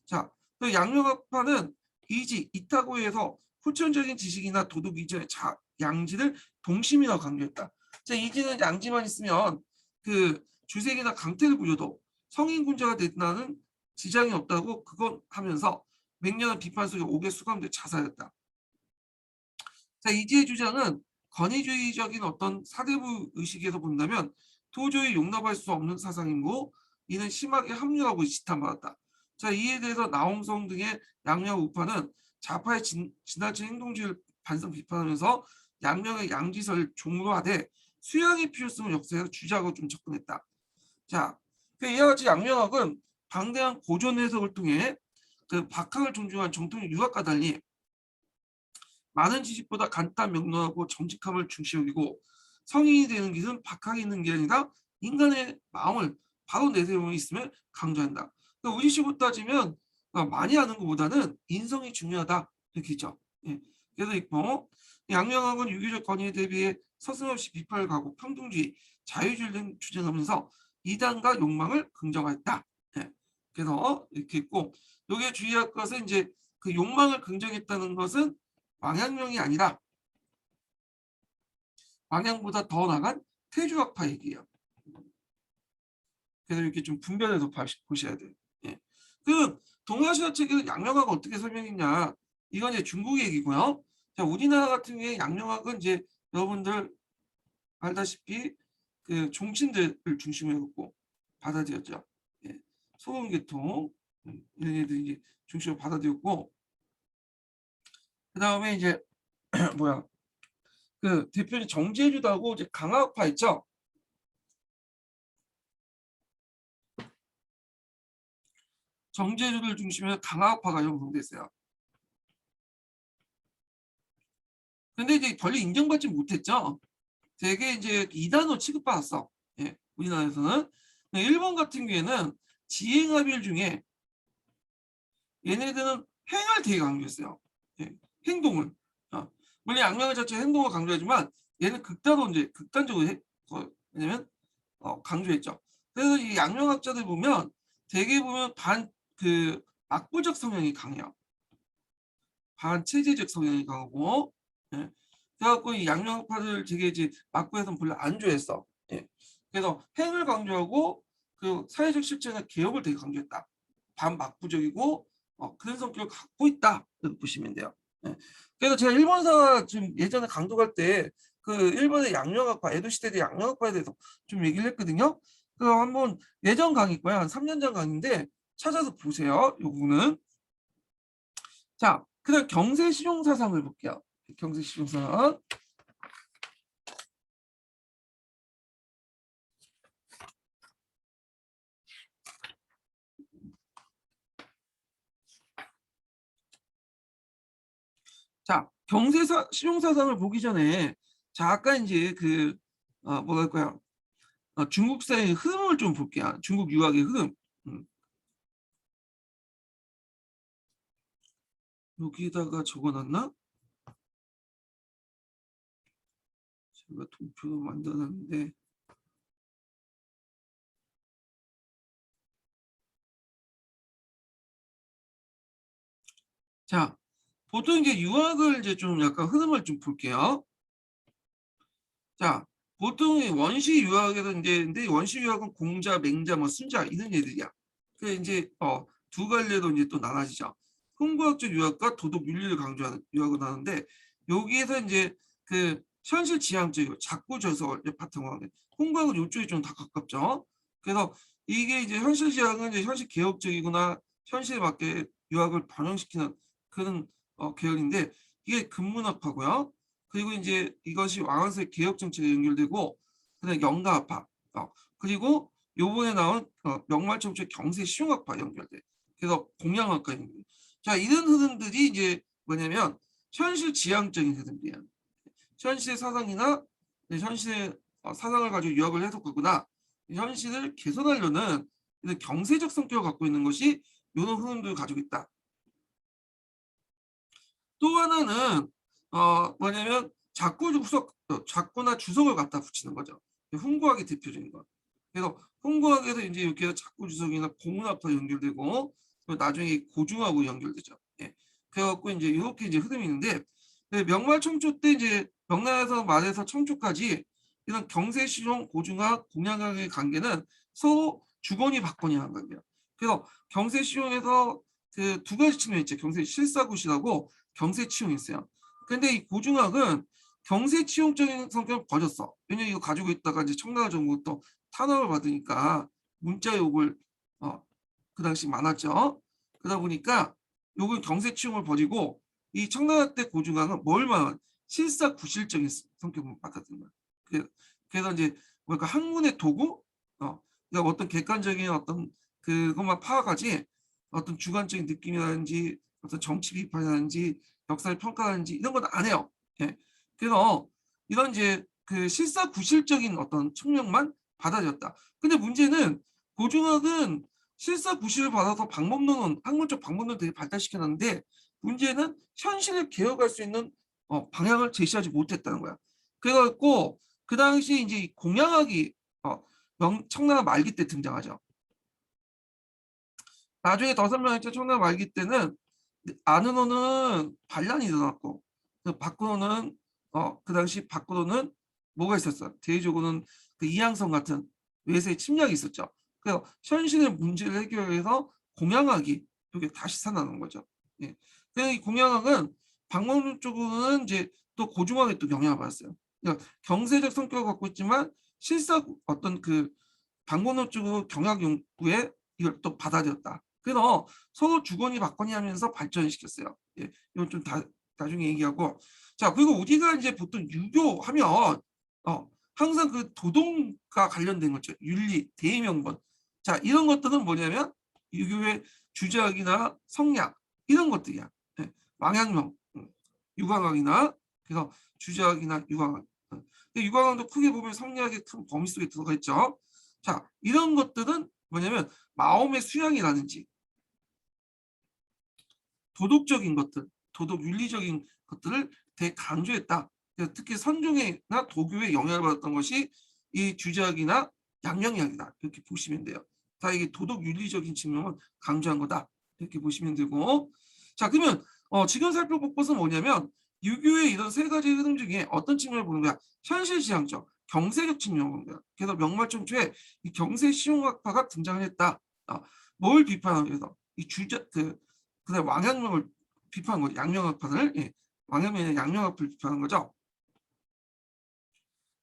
자, 그 양명학파는 이타고에서 후천적인 지식이나 도덕 이전의 양지를 동심이라고 강조했다. 자, 이지는 양지만 있으면 그 주색이나 강태를 부려도 성인군자가 된다는 지장이 없다고 그건 하면서 맹렬한 비판 속에 옥에 수감돼 자살했다. 자, 이지의 주장은 권위주의적인 어떤 사대부 의식에서 본다면 도저히 용납할 수 없는 사상이고 이는 심하게 합리화하고 지탄받았다. 자, 이에 대해서 나홍성 등의 양명 우파는 좌파의 지나친 행동주의를 반성 비판하면서 양명의 양지설을 종로화돼 수양의 필요성을 역사에서 주자고 좀 접근했다. 자, 이와 같이 양명학은 방대한 고전 해석을 통해 그 박학을 존중한 정통 유학과 달리 많은 지식보다 간단 명료하고 정직함을 중시하고 성인이 되는 길은 박학이 있는 게 아니라 인간의 마음을 바로 내세우고 있음을 강조한다. 그러니까 우리식으로 따지면 많이 아는 것보다는 인성이 중요하다 이렇게 있죠. 예. 그래서 있고 양명학은 유교적 권위에 대비해 서슴없이 비판을 가고 평등주의, 자유주의를 주장하면서 이단과 욕망을 긍정했다. 예. 그래서 이렇게 있고 여기에 주의할 것은 이제 그 욕망을 긍정했다는 것은 망향령이 아니라 망향보다 더 나간 태주학파 얘기예요. 그래서 이렇게 좀 분별해서 보셔야 돼요. 예. 그 동아시아 책에서 양령학을 어떻게 설명했냐? 이건 이제 중국 얘기고요. 자, 우리나라 같은 경우에 양령학은 이제 여러분들 알다시피 그 종신들을 중심으로 해갖고 받아들였죠. 예. 소음계통 이런 애들이 이제 중심으로 받아들였고, 그 다음에 이제 뭐야 그 대표적인 정제주도하고 이제 강화학파 있죠. 정제주를 중심으로 강화학파가 형성됐어요. 근데 이제 별로 인정받지 못했죠. 되게 이제 2단으로 취급받았어. 예, 우리나라에서는. 일본 같은 경우에는 지행합일 중에 얘네들은 행을 되게 강조했어요. 예, 행동을. 물론 양명의 자체 행동을 강조하지만 얘는 극단적으로 왜냐면 강조했죠. 그래서 이 양명학자들 보면 되게 보면 그 악보적 성향이 강해요. 반체제적 성향이 강하고, 예. 그래갖고 이 양명학파들 되게 이제 막부에서는 별로 안 좋아했어. 예. 그래서 행을 강조하고 그 사회적 실천의 개혁을 되게 강조했다. 반막부적이고 그런 성격을 갖고 있다 이렇게 보시면 돼요. 예. 그래서 제가 일본사 좀 예전에 강독할 때 그 일본의 양명학파, 에도 시대의 양명학파에 대해서 좀 얘기를 했거든요. 그 한번 예전 강의고요, 한 3년 전 강의인데 찾아서 보세요. 이 부분은. 자, 그다음 경세 실용 사상을 볼게요. 경세 실용 사상. 자, 경세 실용 사상을 보기 전에 자, 아까 이제 그 뭐랄까요? 중국사의 흐름을 좀 볼게요. 중국 유학의 흐름. 여기다가 적어놨나? 제가 도표를 만들었는데. 자, 보통 이제 유학을 이제 좀 약간 흐름을 좀 볼게요. 자, 보통 원시 유학에서 이제 근데 원시 유학은 공자, 맹자, 뭐 순자 이런 애들이야. 그 이제 두 갈래로 이제 또 나눠지죠. 홍구학적 유학과 도덕 윤리를 강조하는 유학을 하는데 여기에서 이제 그 현실 지향적이고 자꾸 저서 바탕화하는 홍구학은 이쪽이 좀 다 가깝죠. 그래서 이게 이제 현실 지향은 이제 현실 개혁적이거나 현실에 맞게 유학을 반영시키는 그런 계열인데 이게 근문학파고요. 그리고 이제 이것이 왕한세 개혁 정책에 연결되고 그다음에 영가학파 그리고 요번에 나온 명말청춘 경세 실용학파 연결돼. 그래서 공양학과 연결. 자, 이런 흐름들이 이제 뭐냐면 현실 지향적인 흐름이에요. 현실의 사상이나 현실의 사상을 가지고 유학을 해석하거나 현실을 개선하려는 이런 경세적 성격을 갖고 있는 것이 이런 흐름들을 가지고 있다. 또 하나는 뭐냐면 작구나 주석을 갖다 붙이는 거죠. 훈구학이 대표적인 거. 그래서 훈구학에서 이제 이렇게 작구 주석이나 공문학과 연결되고 나중에 고중하고 연결되죠. 예. 그래갖고 이제 이렇게 이제 흐름이 있는데 명말 청초 때 이제 명나라에서 말에서 청초까지 이런 경세실용 고중학 공양학의 관계는 서로 주거니 받거니 하는 거예요. 그래서 경세실용에서 그 두 가지 측면이 있죠. 경세 실사굿이라고 경세치용이 있어요. 근데 이 고중학은 경세치용적인 성격을 버렸어. 왜냐면 이거 가지고 있다가 이제 청나라 정부부터 탄압을 받으니까 문자 욕을 그 당시 많았죠. 그러다 보니까 요건 경세치용을 버리고 이 청나라 때 고중학은 뭘 말하면 실사구실적인 성격을 받았던 거야. 그래서 이제 뭐랄까 학문의 도구, 그러니까 어떤 객관적인 어떤 그것만 파악하지 어떤 주관적인 느낌이라든지 어떤 정치 비판이라든지 역사를 평가하는지 이런 건 안 해요. 예. 그래서 이런 이제 그 실사구실적인 어떤 측면만 받아들였다. 근데 문제는 고중학은 실사구실을 받아서 방법론은 학문적 방법론 되게 발달시켜놨는데 문제는 현실을 개혁할 수 있는 방향을 제시하지 못했다는 거야. 그래갖고 그 당시 이제 공양학이 청나라 말기 때 등장하죠. 나중에 더3명학자 청나라 말기 때는 안으로는 반란이 일어났고 밖으로는 그 당시 밖으로는 뭐가 있었어? 대외적으로는 그 이항성 같은 외세의 침략이 있었죠. 그래서 현실의 문제를 해결해서 공양학이 여기 다시 살아나는 거죠. 예. 그래서 이 공양학은 방법론 쪽으로는 이제 또 고중학에 또 영향을 받았어요. 그러니까 경세적 성격을 갖고 있지만 실사 어떤 그 방법론 쪽으로 경학 연구에 이걸 또 받아들였다. 그래서 서로 주거니 받거니 하면서 발전시켰어요. 예, 이건 좀 나중에 얘기하고. 자, 그리고 우리가 이제 보통 유교하면 항상 그 도덕과 관련된 거죠. 윤리, 대의명분. 자, 이런 것들은 뭐냐면 유교의 주제학이나 성리학 이런 것들이야. 예, 망향명, 유광학이나 그래서 주제학이나 유광학. 유광학도 크게 보면 성리학의 큰 범위 속에 들어가 있죠. 자, 이런 것들은 뭐냐면 마음의 수양이라든지 도덕적인 것들, 도덕 윤리적인 것들을 대강조했다. 특히 선종이나 도교에 영향을 받았던 것이 이 주제학이나 양명학이다. 이렇게 보시면 돼요. 다 이게 도덕 윤리적인 측면을 강조한 거다. 이렇게 보시면 되고. 자, 그러면 지금 살펴볼 것은 뭐냐면 유교의 이런 세 가지 흐름 중에 어떤 측면을 보는 거야? 현실지향적, 경세적 측면을 보는 거야. 그래서 명말청초에 이 경세시용학파가 등장을 했다. 뭘 비판하기 위해서? 이 주제 그다음 왕양명을 비판한 거죠. 양명학파를. 예. 왕양명의 양명학파를 비판한 거죠.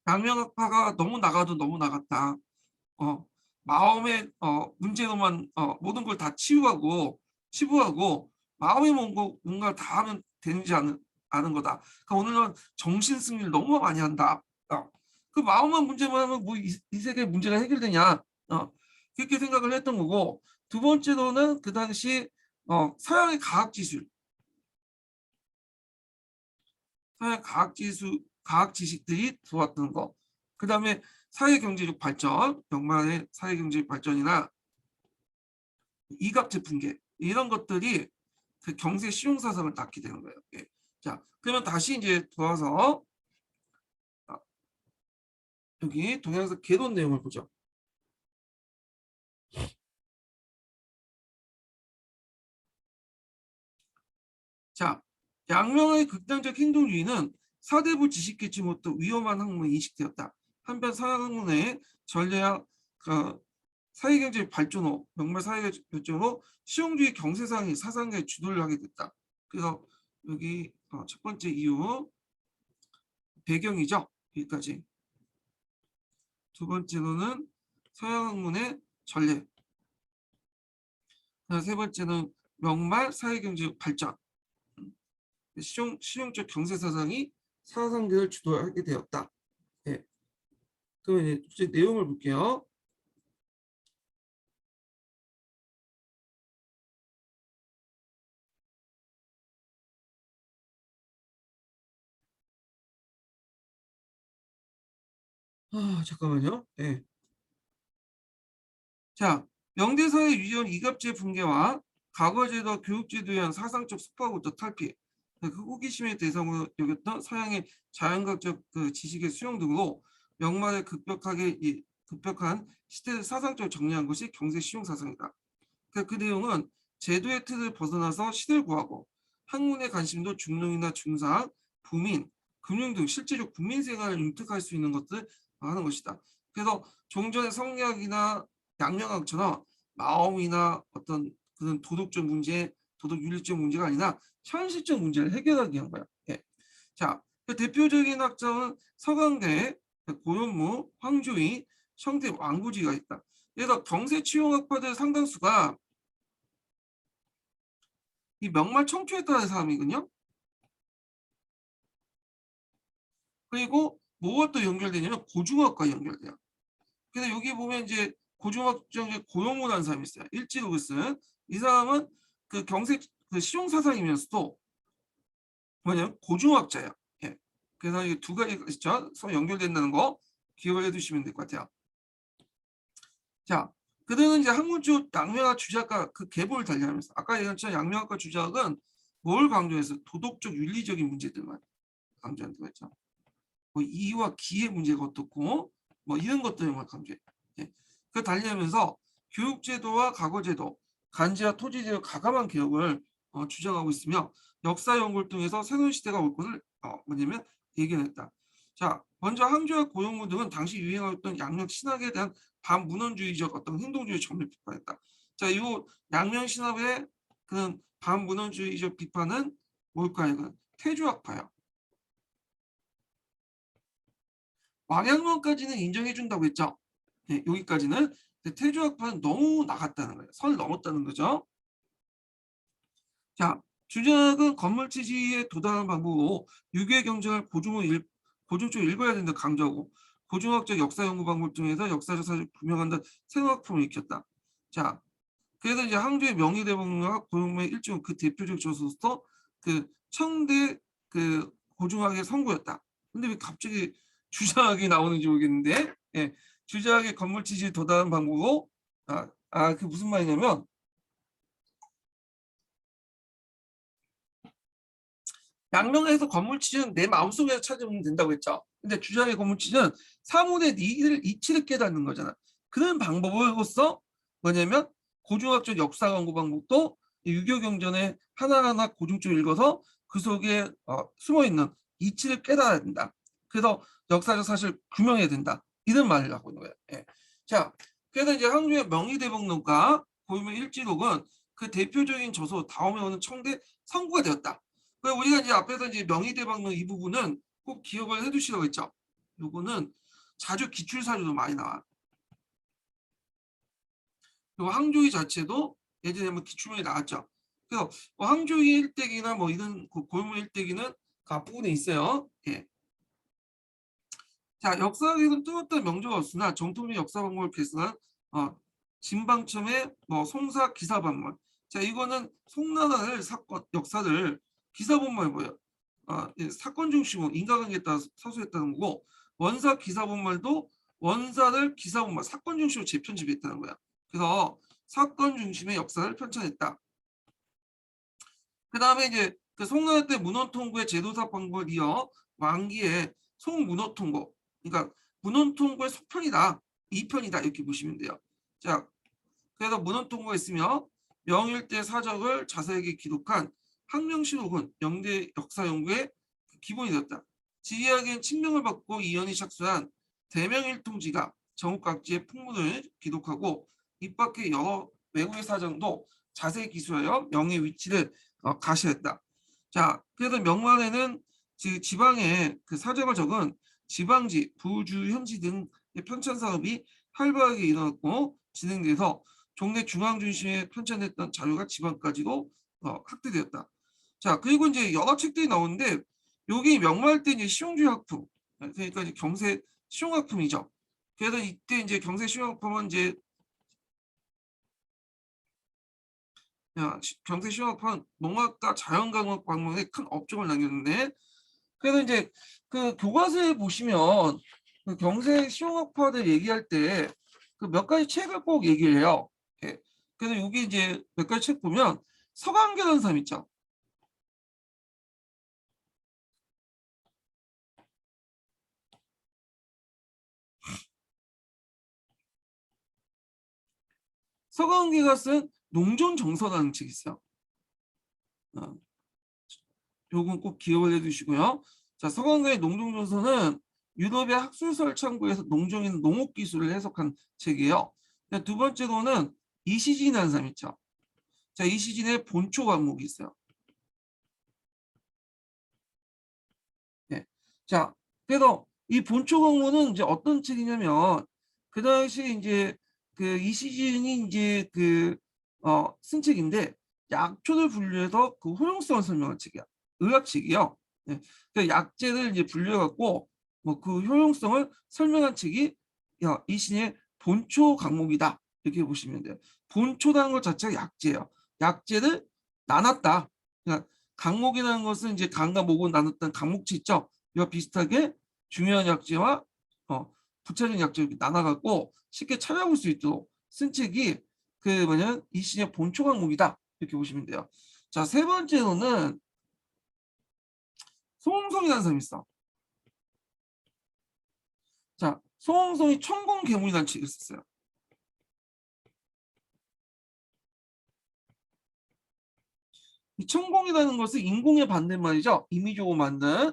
양명학파가 너무 나가도 너무 나갔다. 마음의 문제로만 모든 걸 다 치부하고 마음의 뭔가 다 하면 되는지 아는 거다. 그러니까 오늘은 정신 승리를 너무 많이 한다. 그 마음만 문제만 하면 뭐 이 세계 문제가 해결되냐? 그렇게 생각을 했던 거고, 두 번째로는 그 당시 서양의 과학 지식들이 들어왔던 거. 그 다음에 사회경제적 발전, 명만의 사회경제적 발전이나 이갑제 붕괴 이런 것들이 그 경제 실용 사상을 낳게 되는 거예요. 예. 자, 그러면 다시 이제 돌아서 여기 동양에서 개론 내용을 보죠. 자, 양명의 극단적 행동주의는 사대부 지식계층부터 위험한 학문이 인식되었다. 한편 서양 학문의 전례와 사회경제 발전 후 명말 사회경제 발전 후 실용주의 경세상이 사상의 주도를 하게 됐다. 그래서 여기 첫 번째 이유 배경이죠. 여기까지. 두 번째로는 서양 학문의 전례. 세 번째는 명말 사회경제 발전. 실용적 경세사상이 사상계를 주도하게 되었다. 네. 그러면 이제 내용을 볼게요. 잠깐만요. 네. 자, 명대사의 유지원 이갑제 붕괴와 과거제도 교육제도에 의한 사상적 숙박부터 탈피, 그 호기심의 대상으로 여겼던 서양의 자연과적 그 지식의 수용 등으로 명말에 급격한 시대를 사상적으로 정리한 것이 경제 실용 사상이다. 그 내용은 제도의 틀을 벗어나서 시대를 구하고 학문의 관심도 중농이나 중상, 부민, 금융 등 실제로 국민 생활을 융택할 수 있는 것들을 하는 것이다. 그래서 종전의 성리학이나 양명학처럼 마음이나 어떤 그런 도덕적 문제, 도덕 윤리적 문제가 아니라 현실적 문제를 해결하기 위한 거야. 예. 자, 그 대표적인 학자는 서강대, 고현무, 황조희, 성대 왕구지가 있다. 그래서 경세치용학파들 상당수가 이 명말 청취했다는 사람이거든요. 그리고 뭐가 또 연결되냐면 고중학과 연결돼요. 그래서 여기 보면 이제 고중학적 고용무라는 사람이 있어요. 일지록을 쓴. 이 사람은 그 경세 그 실용사상이면서도 뭐냐면 고중학자예요. 예. 그래서 이 두 가지 있죠. 서로 연결된다는 거 기억을 해두시면 될 것 같아요. 자, 그들은 이제 학문 쪽 양명학 주자학과 그 계보를 달리하면서 아까 얘기한 것처럼 양명학과 주자학은 뭘 강조해서 도덕적 윤리적인 문제들만 강조한다고 했죠. 뭐 이와 기의 문제가 어떻고 뭐 이런 것들만 강조해. 예. 그 달리하면서 교육제도와 과거제도, 간지와 토지제의 가감한 개혁을 주장하고 있으며 역사 연구를 통해서 새로운 시대가 올 것을 뭐냐면 예견했다. 자, 먼저 항저우와 고용무 등은 당시 유행하였던 양력 신학에 대한 반문헌주의적 어떤 행동주의 점을 비판했다. 자, 이 양면 신학의 그 반문헌주의적 비판은 뭘까요? 이건 태주학파야. 왕양론까지는 인정해준다고 했죠. 네, 여기까지는. 태주학파는 너무 나갔다는 거예요. 선을 넘었다는 거죠. 자, 주작은 건물 지지에 도달하는 방법으로 유교의 경쟁을 고증적으로 읽어야 된다 강조하고 고증학적 역사 연구 방법을 통해서 역사적 사실을 규명한다 새로운 학풍을 익혔다. 자, 그래서 이제 항저우의 명의대법론과 고용무의 일종 그 대표적 저서로서 그 청대 그 고증학의 선구였다. 근데 왜 갑자기 주작이 나오는지 모르겠는데, 예, 주작의 건물 지지에 도달하는 방법으로 그 무슨 말이냐면 양명에서 건물치는 내 마음속에서 찾으면 된다고 했죠. 근데 주장의 건물치는 사물의 이치를 깨닫는 거잖아. 그런 방법으로서 뭐냐면 고중학적 역사 연구 방법도 유교 경전에 하나하나 고중적으로 읽어서 그 속에 숨어 있는 이치를 깨달아야 된다. 그래서 역사적 사실 규명해야 된다. 이런 말을 하고 있는 거예요. 예. 자, 그래서 이제 항주의 명의대법론과 고유명 일지록은 그 대표적인 저서 다음에 오는 청대 선구가 되었다. 우리가 이제 앞에서 이제 명의대박론 이 부분은 꼭 기억을 해두시라고 했죠. 요거는 자주 기출사료도 많이 나와. 요 항조이 자체도 예전에 뭐 기출문이 나왔죠. 그래서 뭐 항조이 일대기나 뭐 이런 고유문 일대기는 그 앞부분에 있어요. 예. 자, 역사학에서는 뚜렷한 명조가 없으나 정통적 역사 방법을 개선한 진방첨의 뭐 송사 기사반문. 자, 이거는 송나라를 사건 역사를 기사본만 뭐예요? 사건 중심으로 인과관계에 따라 서술했다는 거고 원사 기사본말도 원사를 기사본말 사건 중심으로 재편집했다는 거야. 그래서 사건 중심의 역사를 편찬했다. 그 다음에 이제 그 송나라 때 문헌통고의 제도사 방법을 이어 왕기에 송문헌통고, 그러니까 문헌통고의 속편이다, 2편이다 이렇게 보시면 돼요. 자, 그래서 문헌통고가 있으며 명일대 사적을 자세하게 기록한 학명실록은 영대 역사연구의 기본이 되었다. 지리학엔 친명을 받고 이연이 착수한 대명일통지가 전국 각지의 풍문을 기록하고 입밖의 여러 외국의 사정도 자세히 기술하여 명의 위치를 가시했다. 자, 그래서 명만에는 지방의 그 사정을 적은 지방지, 부주, 현지 등의 편찬 사업이 활발하게 일어났고 진행돼서 종래 중앙 중심에 편찬됐던 자료가 지방까지도 확대되었다. 자, 그리고 이제 여러 책들이 나오는데 여기 명말 때 이제 시용주의 학품, 그러니까 이제 경세 시용학품이죠. 그래서 이때 이제 경세 시용학품은 이제 경세 시용학품은 농학과 자연과학 방문에 큰 업적을 남겼는데, 그래서 이제 그 교과서에 보시면 그 경세 시용학파들 얘기할 때 그 몇 가지 책을 꼭 얘기를 해요. 예. 그래서 여기 이제 몇 가지 책 보면 서강계라는 사람 있죠. 서강계가 쓴 농촌정서라는 책이 있어요. 요건 꼭 기억을 해두시고요. 자, 서강계의 농촌정서는 유럽의 학술설 창구에서 농종인 농업 기술을 해석한 책이에요. 두 번째로는 이시진이라는 사람 있죠. 자, 이시진의 본초 과목이 있어요. 네. 자, 그래서 이 본초 강문은 이제 어떤 책이냐면 그 당시 이제 그 이시진이 이제 쓴 책인데 약초를 분류해서 그 효용성을 설명한 책이야. 의학책이요. 네. 그 약재를 이제 분류해갖고 뭐 그 효용성을 설명한 책이 이신의 본초 강목이다 이렇게 보시면 돼요. 본초라는 것 자체가 약재예요. 약재를 나눴다. 그러니까 강목이라는 것은 이제 강과 목을 나눴던 강목체 있죠. 이와 비슷하게 중요한 약재와 부차적인 약재 이렇게 나눠갖고 쉽게 찾아볼 수 있도록 쓴 책이 그 뭐냐면 이신의 본초 강목이다 이렇게 보시면 돼요. 자, 세 번째로는 송홍성이라는 사람이 있어. 자, 송홍성이 천공괴물이라는 책을 썼어요. 이 천공이라는 것은 인공의 반대말이죠. 이미지로 만든.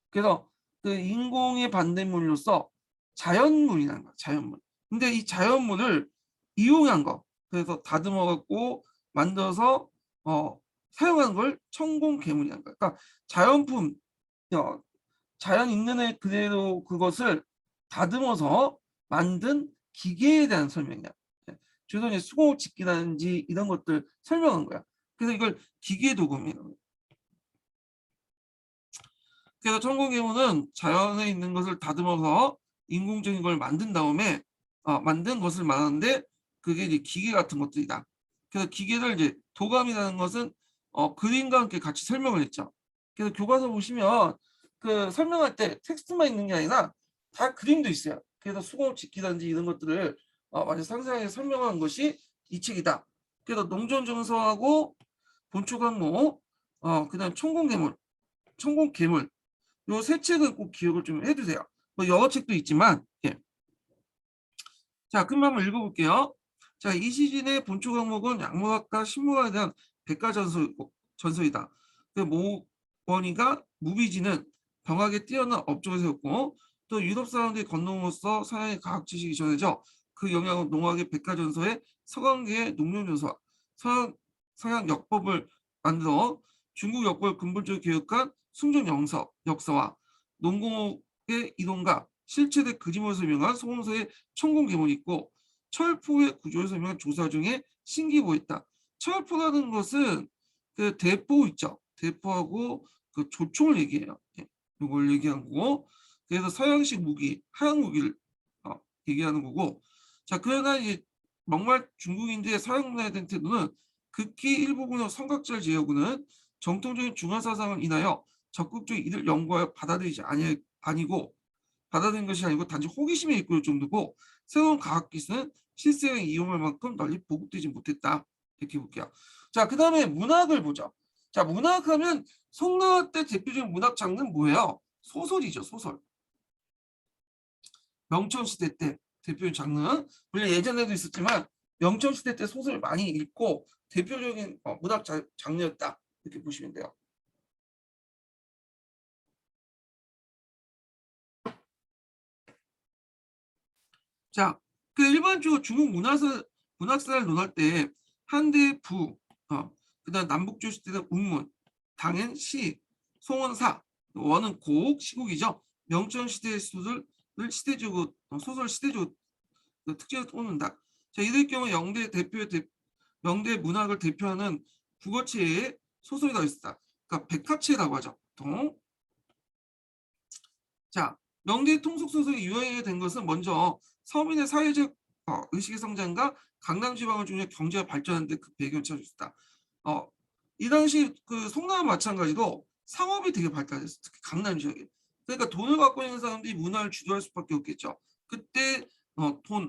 그래서 그 인공의 반대물로서 자연물이라는 거야. 자연물. 근데 이 자연물을 이용한 거. 그래서 다듬어 갖고 만들어서 사용한 걸 천공괴물이라는 거야. 그러니까 자연품, 어, 자연 있는 애 그대로 그것을 다듬어서 만든 기계에 대한 설명이야. 주로 이제 수공업 짓기라든지 이런 것들 설명한 거야. 그래서 이걸 기계 도금이라고 해요. 그래서 천공괴물은 자연에 있는 것을 다듬어서 인공적인 걸 만든 다음에 만든 것을 말하는데 그게 이제 기계 같은 것들이다. 그래서 기계를 이제 도감이라는 것은 그림과 함께 같이 설명을 했죠. 그래서 교과서 보시면 그 설명할 때 텍스트만 있는 게 아니라 다 그림도 있어요. 그래서 수공업 짓기라든지 이런 것들을 아주 상세하게 설명한 것이 이 책이다. 그래서 농촌정서하고 본초강목, 그다음 천공괴물, 천공괴물 요 세 책은 꼭 기억을 좀 해두세요. 뭐 영어 책도 있지만 예. 자, 그럼 한번 읽어볼게요. 자, 이 시즌의 본초 과목은 약물학과 신문학에 대한 전서이다. 그 모원이가 무비지는 병학에 뛰어난 업적을 세웠고 또 유럽 사람들이 건너옴으로써 서양의 과학 지식이 전해져 그 영향은 농학의 백과전서에 서강계의 농림전서와 서양 역법을 만들어 중국 역법을 근본적으로 개혁한 순종 역사와 농공업의 이론과 실체대 그림을 설명한 소금서의 천공계문이 있고 철포의 구조를 설명한 조사 중에 신기보였다. 철포라는 것은 그 대포 있죠. 대포하고 그 조총을 얘기해요. 이걸 얘기한 거고 그래서 서양식 무기, 하양 무기를 얘기하는 거고 자 그러나 이제 막말 중국인들의 서양 문화에 대한 태도는 극히 일부분의 삼각절 제어구는 정통적인 중화 사상을 인하여 적극적으로 이를 연구하여 받아들이지 아니고 받아들인 것이 아니고 단지 호기심에 이끌 정도고 새로운 과학 기술은 실생에 이용할 만큼 널리 보급되지 못했다. 이렇게 볼게요. 자, 그 다음에 문학을 보죠. 자, 문학하면 송나라 때 대표적인 문학 장르는 뭐예요? 소설이죠, 소설. 명천시대 때 대표적인 장르는 물론 예전에도 있었지만 명천시대 때 소설을 많이 읽고 대표적인 문학 장르였다. 이렇게 보시면 돼요. 자, 그 일반적으로 중국 문학사를 논할 때 한대 부, 그다음 남북조 시대는 운문, 당엔 시, 송은 사, 원은 곡, 시국이죠. 명천 시대의 소설을 시대적으로 소설 시대적으로 특징을 꼽는다. 자, 이럴 경우 영대 문학을 대표하는 국어체에 소설이 더 있다. 그러니까 백화체라고 하죠. 보통. 자, 명대 통속 소설이 유행이 된 것은 먼저 서민의 사회적 의식의 성장과 강남 지방을 중심으로 경제가 발전하는 데 그 배경을 찾을 수 있다. 이 당시 그 송나라 마찬가지로 상업이 되게 발달했어. 특히 강남 지역에. 그러니까 돈을 갖고 있는 사람들이 문화를 주도할 수밖에 없겠죠. 그때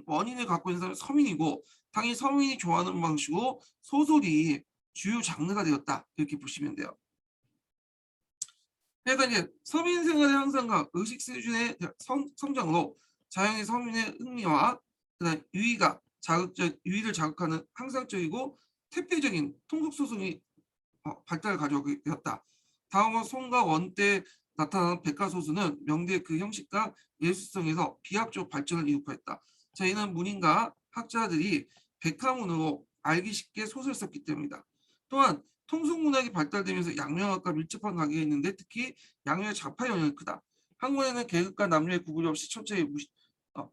원인을 갖고 있는 사람은 서민이고 당연히 서민이 좋아하는 방식으로 소설이 주요 장르가 되었다. 이렇게 보시면 돼요. 그러니까 이제 서민 생활의 향상과 의식 수준의 성장으로 자연의 서민의 흥미와 그다음 유의를 자극하는 항상적이고 퇴폐적인 통속 소송이 발달을 가져오게 되었다. 다음은 송과 원 때 나타나는 백과소수는 명대의 그 형식과 예술성에서 비합적 발전을 이룩하였다. 저희는 문인과 학자들이 백화문으로 알기 쉽게 소설 썼기 때문이다. 또한 통속문학이 발달되면서 양명학과 밀접한 관계가 있는데 특히 양명의 좌파 영향이 크다. 한국에는 계급과 남녀의 구분이 없이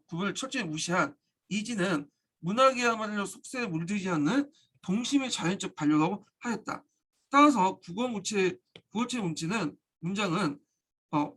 구분을 철저히 무시한 이지는 문학이야말로 속세에 물들지 않는 동심의 자연적 반려라고 하였다. 따라서 국어체 문장은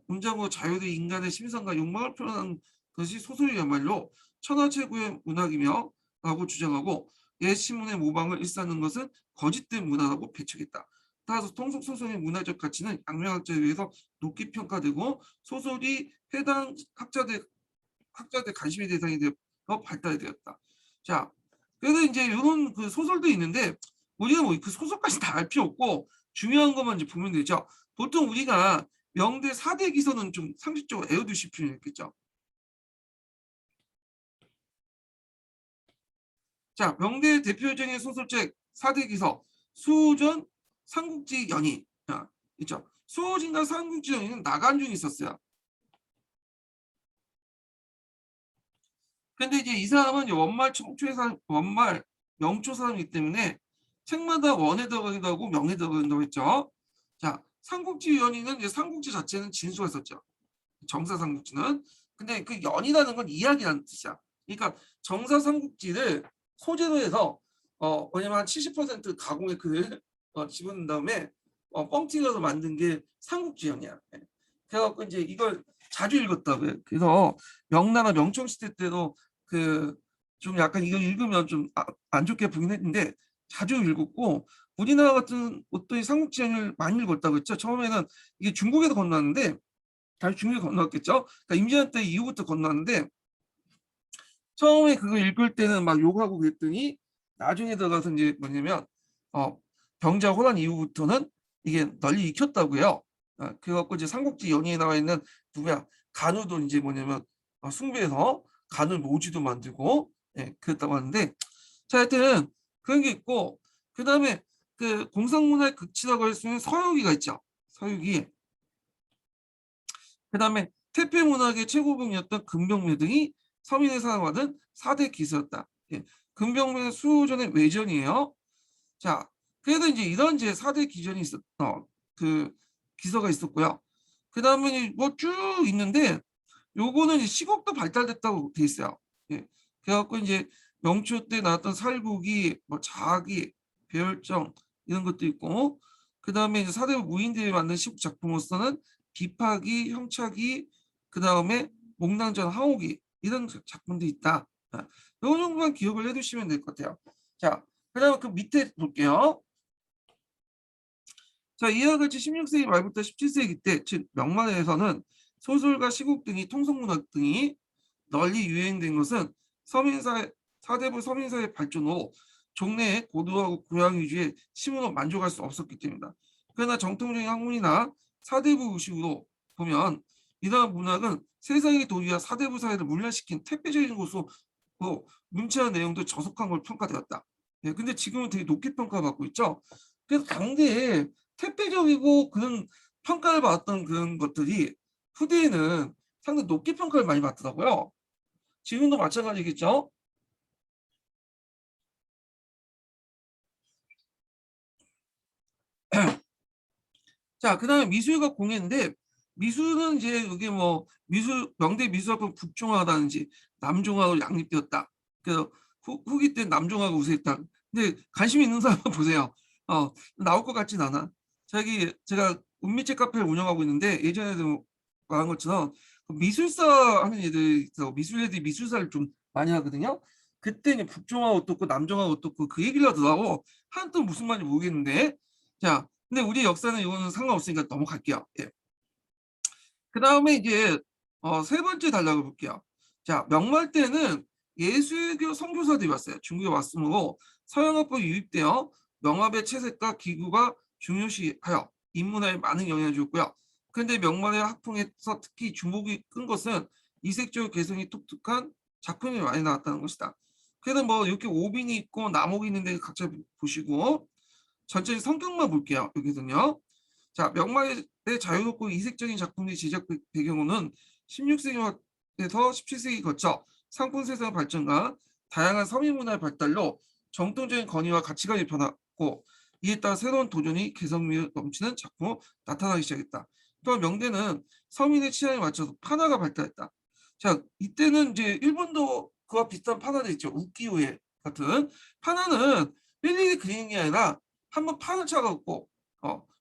문장으로 자유의 인간의 심성과 욕망을 표현하는 것이 소설이야말로 천하 최고의 문학이며 라고 주장하고 옛 신문의 모방을 일삼는 것은 거짓된 문화라고 배척했다. 따라서 통속 소설의 문화적 가치는 양명학자에 의해서 높게 평가되고 소설이 해당 학자들 관심의 대상이 되어 발달되었다. 자, 그래서 이제 이런 그 소설도 있는데 우리가 뭐 그 소설까지 다 알 필요 없고 중요한 것만 이제 보면 되죠. 보통 우리가 명대 4대 기서는 좀 상식적으로 외워두실 필요는 있겠죠. 자, 명대 대표적인 소설책 4대 기서 수전, 삼국지 연희. 있죠. 수호진과 삼국지 연희는 나간중이 있었어요. 근데 이제 이 사람은 원말 청초의 사람, 원말 명초 사람이기 때문에 책마다 원에 들어가기도 하고 명에 들어가기도 했죠. 자, 삼국지 연희는 이제 삼국지 자체는 진수가 있었죠. 정사 삼국지는. 근데 그 연이라는 건 이야기라는 뜻이야. 그러니까 정사 삼국지를 소재로 해서 뭐냐면 한 70% 가공의 글을 집어넣은 다음에 뻥튀기로 만든 게 삼국지연이야. 그래갖고 이제 이걸 자주 읽었다고요. 그래서 명나라 명청 시대 때도 그 좀 약간 이거 읽으면 좀 안 좋게 보긴 했는데 자주 읽었고, 우리나라 같은 어떤 삼국지연을 많이 읽었다고 했죠. 처음에는 이게 중국에서 건너왔는데 다시 중국에 건너왔겠죠. 그러니까 임진왜란 때 이후부터 건너왔는데 처음에 그거 읽을 때는 막 욕하고 그랬더니 나중에 들어가서 이제 뭐냐면 병자 호란 이후부터는 이게 널리 익혔다고요. 그래갖고 이제 삼국지 연의에 나와 있는 누구야 간우도 이제 뭐냐면 숭배해서 간우 모지도 만들고 그랬다고 하는데, 자 하여튼 그런 게 있고, 그 다음에 그 공상문화의 극치라고 할 수 있는 서유기가 있죠. 서유기. 그 다음에 태평문학의 최고봉이었던 금병묘 등이 서민의 사랑받은 4대 기수였다. 금병묘는 수호전의 외전이에요. 자, 그래도 이제 이런 이제 4대 기전이 그 기서가 있었고요. 그 다음에 뭐 쭉 있는데 요거는 이제 시국도 발달됐다고 돼 있어요. 그래갖고 이제 명초 때 나왔던 살국이 뭐 자기, 배열정 이런 것도 있고, 그 다음에 이제 사대부 무인들이 만든 시국 작품으로서는 비파기, 형차기, 그 다음에 목낭전, 항옥이 이런 작품도 있다. 요 정도만 기억을 해두시면 될 것 같아요. 자, 그 다음에 그 밑에 볼게요. 자, 이와 같이 16세기 말부터 17세기 때, 즉 명만에서는 소설과 시국 등이 통성문학 등이 널리 유행된 것은 서민사회, 사대부 서민사회 발전 후 종래의 고도하고 고양 위주의 심으로 만족할 수 없었기 때문이다. 그러나 정통적인 학문이나 사대부 의식으로 보면 이러한 문학은 세상의 도리와 사대부 사회를 문란시킨 퇴폐적인 것으로 문체한 내용도 저속한 걸 평가되었다. 근데 지금은 되게 높게 평가받고 있죠. 그래서 당대에 퇴폐적이고 그런 평가를 받았던 그런 것들이 후대에는 상당히 높게 평가를 많이 받더라고요. 지금도 마찬가지겠죠. 자, 그 다음에 미술과 공예인데, 미술은 이제 이게 뭐 미술 명대 미술학원 북종화라든지 남종화로 양립되었다. 그래서 후기 때 남종화가 우세했다. 근데 관심 있는 사람 보세요. 나올 것 같진 않아. 제가 은미책 카페를 운영하고 있는데 예전에도 말한 것처럼 미술사 하는 애들 있어. 미술 애들이 미술사를 좀 많이 하거든요. 그때 이제 북종화 어떻고 남종화 어떻고 그 얘기를 하더라고. 한또 무슨 말인지 모르겠는데. 자, 근데 우리 역사는 이거는 상관없으니까 넘어갈게요. 그 다음에 이제 세 번째 단락을 볼게요. 자, 명말 때는 예수교 선교사들이 왔어요. 중국에 왔으므로 서양어법이 유입되어 명합의 채색과 기구가 중요시하여 인문화에 많은 영향을 줬고요. 그런데 명말의 학풍에서 특히 주목이 끈 것은 이색적 개성이 독특한 작품이 많이 나왔다는 것이다. 그래서 뭐 이렇게 오빈이 있고 남옥이 있는데 각자 보시고 전체 성격만 볼게요. 여기서는요. 자, 명말의 자유롭고 이색적인 작품의 제작 배경은 16세기에서 17세기 거쳐 상품 세상 발전과 다양한 서민 문화의 발달로 정통적인 권위와 가치관이 변화고, 이에 따라 새로운 도전이 개성미 넘치는 작품으로 나타나기 시작했다. 또한 명대는 서민의 취향에 맞춰서 판화가 발달했다. 자, 이때는 이제 일본도 그와 비슷한 판화도 있죠. 우키우에 같은 판화는 일일이 그리는 게 아니라 한번 판을 쳐갖고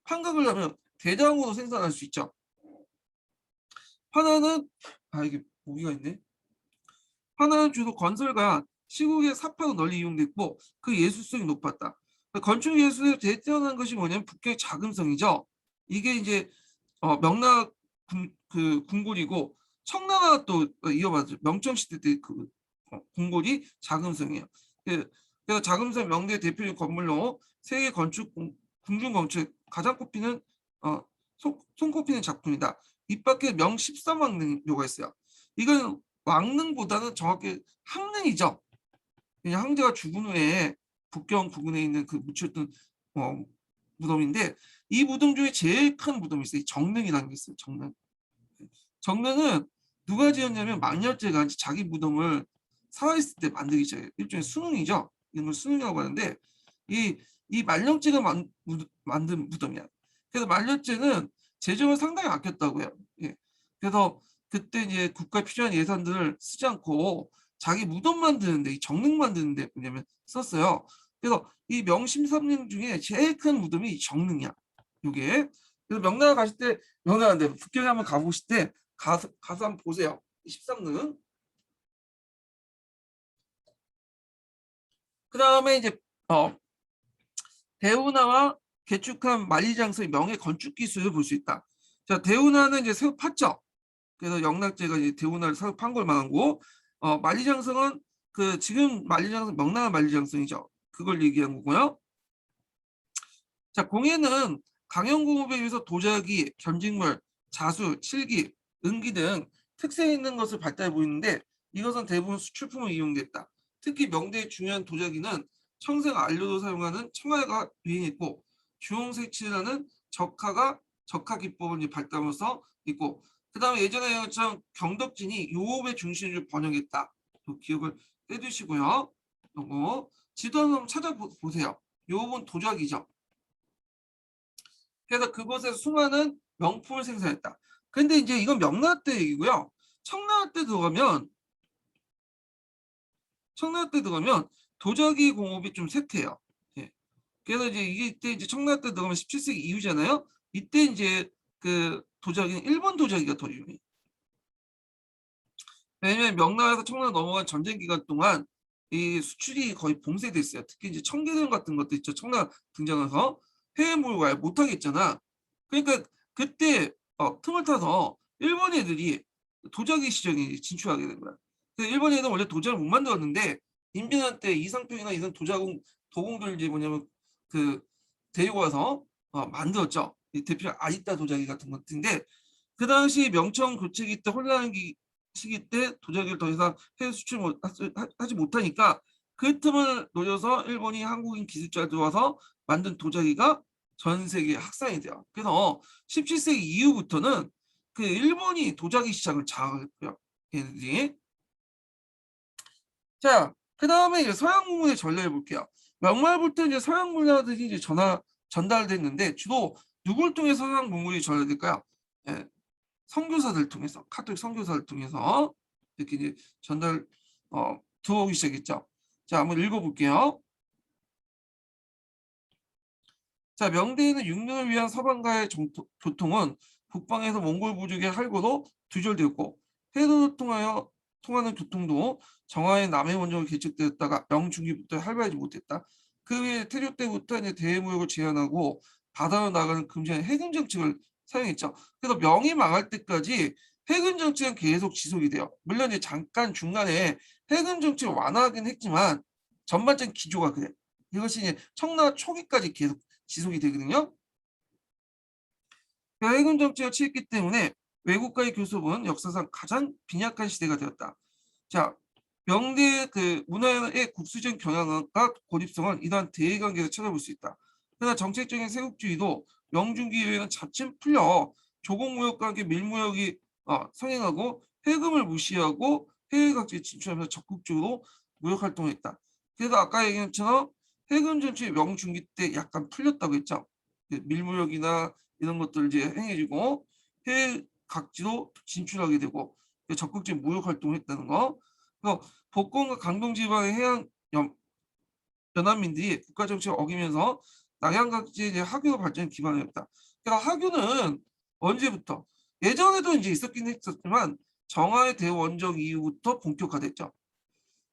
판각을 하면 대량으로 생산할 수 있죠. 하나는 이게 모기가 있네. 하나는 주로 건설과 시국의 사파로 널리 이용됐고 그 예술성이 높았다. 건축 예술의 제일 뛰어난 것이 뭐냐면 북경의 자금성이죠. 이게 이제 명나라 그 궁궐이고 청나라 또 이어받죠. 명청시대 때그 궁궐이 자금성이에요. 그래서 자금성 명대 대표적 건물로 세계 건축 궁중 건축 가장 꼽히는 손꼽히는 작품이다. 이 밖에 명 13왕릉묘가 있어요. 이건 왕릉보다는 정확히 항릉이죠. 그냥 황제가 죽은 후에 북경 부근에 있는 그 묻혔던 무덤인데 이 무덤 중에 제일 큰 무덤이 있어요. 정릉이라는 게 있어요. 정릉. 정릉은 누가 지었냐면 망렬제가 자기 무덤을 살아있을 때 만들기 시작해요. 일종의 수능이죠. 이런 걸 수능이라고 하는데 이 만령제가 만든 무덤이야. 그래서 만령제는 재정을 상당히 아꼈다고 해요. 예. 그래서 그때 이제 국가에 필요한 예산들을 쓰지 않고 자기 무덤 만드는데 이 정릉 만드는데 뭐냐면 썼어요. 그래서 이 명심3릉 중에 제일 큰 무덤이 정릉이야. 이게. 그래서 명나라 가실 때 명나라인데 북경에 한번 가보실 때 가서 한번 보세요. 13릉. 그 다음에 이제 대운하와 개축한 만리장성의 명예 건축 기술을 볼 수 있다. 자, 대운하는 이제 새우 팠죠. 그래서 영락제가 이제 대운하를 새우 판 걸 말한 거고, 만리장성은 그 지금 만리장성 명나라 만리장성이죠. 그걸 얘기한 거고요. 자, 공예는 강연공업에 의해서 도자기, 견직물, 자수, 칠기, 은기 등 특색 있는 것을 발달해 보이는데 이것은 대부분 수출품을 이용됐다. 특히 명대의 중요한 도자기는 청색 안료로 사용하는 청알가 유행했고 주홍색칠하는 적화 기법을 발달하면서 있고 그 다음에 예전에 것처럼 경덕진이 요업의 중심을 번영했다. 그 기억을 빼두시고요. 요거 지도 한번 찾아보세요. 요업은 도자기죠. 그래서 그곳에서 수많은 명품을 생산했다. 근데 이제 이건 명나라 때 얘기고요. 청나라 때 들어가면 도자기 공업이 좀 쇠퇴해요. 예. 그래서 이제 이때 이제 청나라 때 들어가면 17세기 이후잖아요. 이때 이제 그 도자기는 일본 도자기가 더 유명해요. 왜냐면 명나라에서 청나라 넘어간 전쟁 기간 동안 이 수출이 거의 봉쇄됐어요. 특히 이제 청계천 같은 것도 있죠. 청나라 등장해서 해외물 와 못하겠잖아. 그러니까 그때 틈을 타서 일본 애들이 도자기 시장에 진출하게 된 거야. 일본 애들은 원래 도자기를 못 만들었는데 임진왜란 때 이상평이나 이런 도공들 이제 뭐냐면 그 데리고 와서 만들었죠. 대표 아리따 도자기 같은 것인데 그 당시 명청 교체기 때 혼란기 시기 때 도자기를 더 이상 해외 수출 하지 못하니까 그 틈을 노려서 일본이 한국인 기술자가 들어와서 만든 도자기가 전 세계 확산이 돼요. 그래서 17세기 이후부터는 그 일본이 도자기 시장을 장악했고요. 얘네들이. 자, 그 다음에 이제 서양 문물의 전례를 볼게요. 명말부터 이제 서양 문화들이 이제 전달됐는데 주로 누굴 통해서 서양 문물이 전달될까요? 예, 선교사들 통해서 카톨릭 선교사들 통해서 이렇게 이제 전달 들어오기 시작했죠. 자, 한번 읽어볼게요. 자, 명대에는 육령을 위한 서방과의 교통은 북방에서 몽골 부족의 할거로 두절되었고 해도를 통하는 교통도 정화의 남해 원정을 개척되었다가 명중기부터 활발하지 못했다. 그 외에 태조 때부터 이제 대해무역을 제한하고 바다로 나가는 금지하는 해금 정책을 사용했죠. 그래서 명이 망할 때까지 해금 정책은 계속 지속이 돼요. 물론 이제 잠깐 중간에 해금 정책을 완화하긴 했지만 전반적인 기조가 그래. 이것이 이제 청나라 초기까지 계속 지속이 되거든요. 해금 정책을 취했기 때문에 외국과의 교섭은 역사상 가장 빈약한 시대가 되었다. 자, 명대의 그 문화의 국수적 경향과 고립성은 이러한 대외관계에서 찾아볼 수 있다. 그러나 정책적인 세국주의도 명중기 이후에는 차츰 풀려 조공무역과 함께 밀무역이 성행하고 해금을 무시하고 해외 각지에 진출하면서 적극적으로 무역 활동을 했다. 그래서 아까 얘기한 것처럼 해금 정책이 명중기 때 약간 풀렸다고 했죠. 밀무역이나 이런 것들 이제 행해지고 해외 각지로 진출하게 되고 적극적인 무역 활동을 했다는 거. 그래서 복권과 강동 지방의 해양 연안민들이 국가 정책을 어기면서 남양 각지의 이제 하교 발전에 기반했다. 그러니까 하교는 언제부터 예전에도 이제 있었긴 했었지만 정화의 대원정 이후부터 본격화됐죠.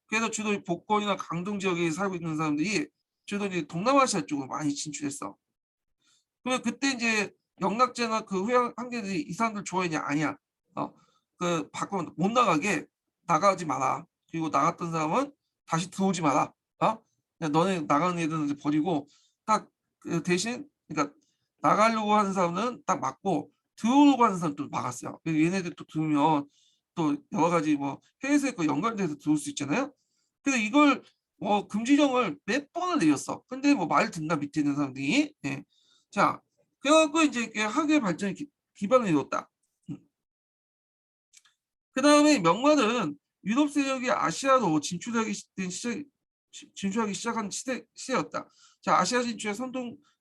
그래서 주로 복권이나 강동 지역에 살고 있는 사람들이 주로 이제 동남아시아 쪽으로 많이 진출했어. 그러면 그때 이제 영락제나 그 후양 한계들이 이 사람들 좋아했냐? 아니야. 그 밖으로 못 나가게 나가지 마라. 그리고 나갔던 사람은 다시 들어오지 마라. 그냥 너네 나가는 애들은 이제 버리고 딱그 대신 그러니까 나가려고 하는 사람은 딱 막고 들어오려고 하는 사람 또 막았어요. 얘네들 또 들으면 또 여러 가지 뭐 해외에서 연관돼서 들어올 수 있잖아요. 그래서 이걸 금지령을 몇 번을 내렸어. 근데 뭐 말 듣나 밑에 있는 사람들이. 예. 자, 그래갖고 이제 이렇게 학예 발전에 기반을 이뤘다. 그 다음에 명나라는 유럽 세력이 아시아로 진출하기 시작한 시대였다. 자, 아시아 진출의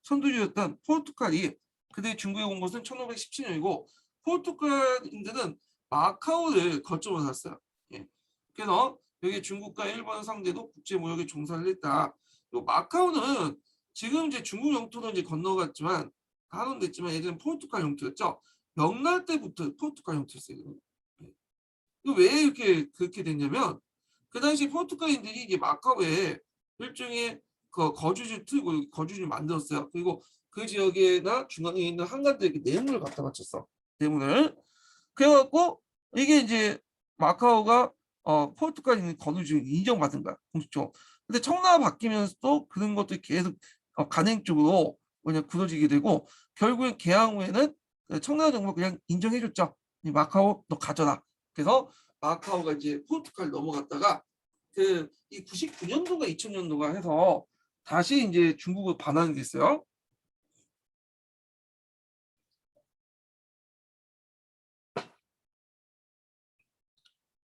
선두주였던 포르투갈이 그때 중국에 온 것은 1517년이고 포르투갈인들은 마카오를 거점으로 샀어요. 예. 그래서 여기 중국과 일본을 상대로 국제 무역에 종사를 했다. 요 마카오는 지금 이제 중국 영토로 이제 건너갔지만 한원됐지만 예전에 포르투갈 영토였죠. 명나라 때부터 포르투갈 영토였어요. 왜 이렇게 그렇게 됐냐면 그 당시 포르투갈인들이 이게 마카오에 일종의 그 거주지를 틀고 거주지를 만들었어요. 그리고 그 지역에나 중앙에 있는 한가들에게 뇌물을 갖다 바쳤어. 뇌물을. 그래갖고 이게 이제 마카오가 포르투갈에 있는 거주지를 인정받은 거야. 공식적으로. 근데 청나라 바뀌면서도 그런 것들이 계속 간행적으로 그냥 굳어지게 되고 결국엔 개항 후에는 청나라 정부가 그냥 인정해줬죠. 마카오 너 가져라. 그래서 마카오가 이제 포르투갈 넘어갔다가 그 이 99년도가 2000년도가 해서 다시 이제 중국을 반환이 됐어요.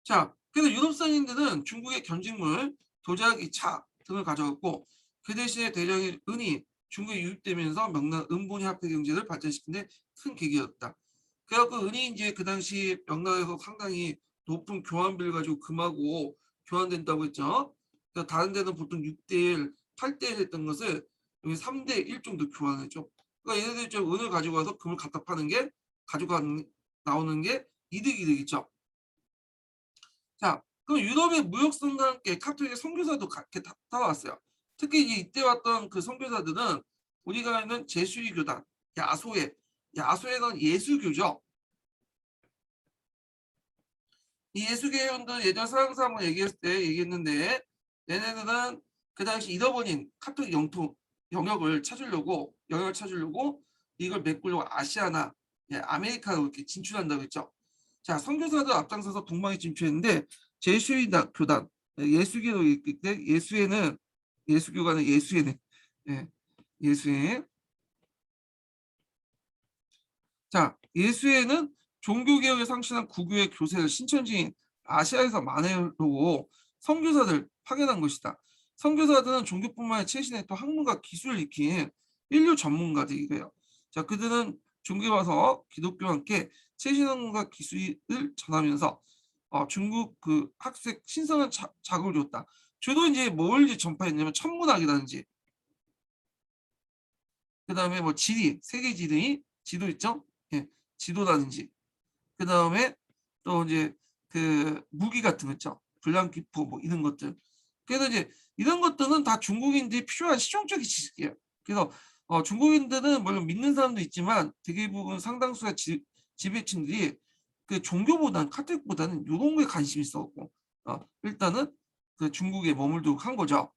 자, 그래서 유럽 상인들은 중국의 견직물, 도자기, 차 등을 가져갔고 그 대신에 대량의 은이 중국에 유입되면서 명나라 은본위 화폐 경제를 발전시킨 데 큰 계기였다. 그래갖고 은이 이제 그 당시 명나라에서 상당히 높은 교환비를 가지고 금하고 교환된다고 했죠. 그러니까 다른 데는 보통 6대1, 8대1 했던 것을 여기 3대1 정도 교환했죠. 그러니까 얘네들이 좀 은을 가지고 와서 금을 갖다 파는 게 가지고 나오는 게 이득이 되겠죠. 자, 그럼 유럽의 무역선과 함께 카톨릭의 선교사도 따라왔어요. 특히 이때 왔던 그 선교사들은 우리가 아는 제수이 교단, 야소회는 예수교죠. 이 예수교회원들 예전 서양사 한번 얘기했을 때 얘기했는데 얘네들은 그 당시 잃어버린 카톨릭 영역을 찾으려고 이걸 메꾸려고 아시아나 아메리카로 이렇게 진출한다고 했죠. 자, 선교사들 앞장서서 동방에 진출했는데 제수이 교단 예수교로 있기 때 예수교가는 예수회네. 예, 예수회. 자, 예수회는 종교개혁에 상실한 구교의 교세를 신천지인 아시아에서 만회하려고 선교사들 파견한 것이다. 선교사들은 종교뿐만 아니라 최신의 또 학문과 기술을 익힌 인류 전문가들이래요. 자, 그들은 중국에 와서 기독교와 함께 최신 학문과 기술을 전하면서 중국 그 학색 신선한 자극을 줬다. 주로 이제 뭘 전파했냐면 천문학이라든지 그 다음에 뭐 지리, 세계 지도 있죠? 예, 지도라든지 그 다음에 또 이제 그 무기 같은 거 있죠. 불량기포 뭐 이런 것들. 그래서 이제 이런 것들은 다 중국인들이 필요한 실용적인 지식이에요. 그래서 중국인들은 물론 믿는 사람도 있지만 대부분 상당수가 지배층들이 그 종교보다는 카톨릭보다는 이런 거에 관심이 있었고 일단은 그 중국에 머물도록 한 거죠.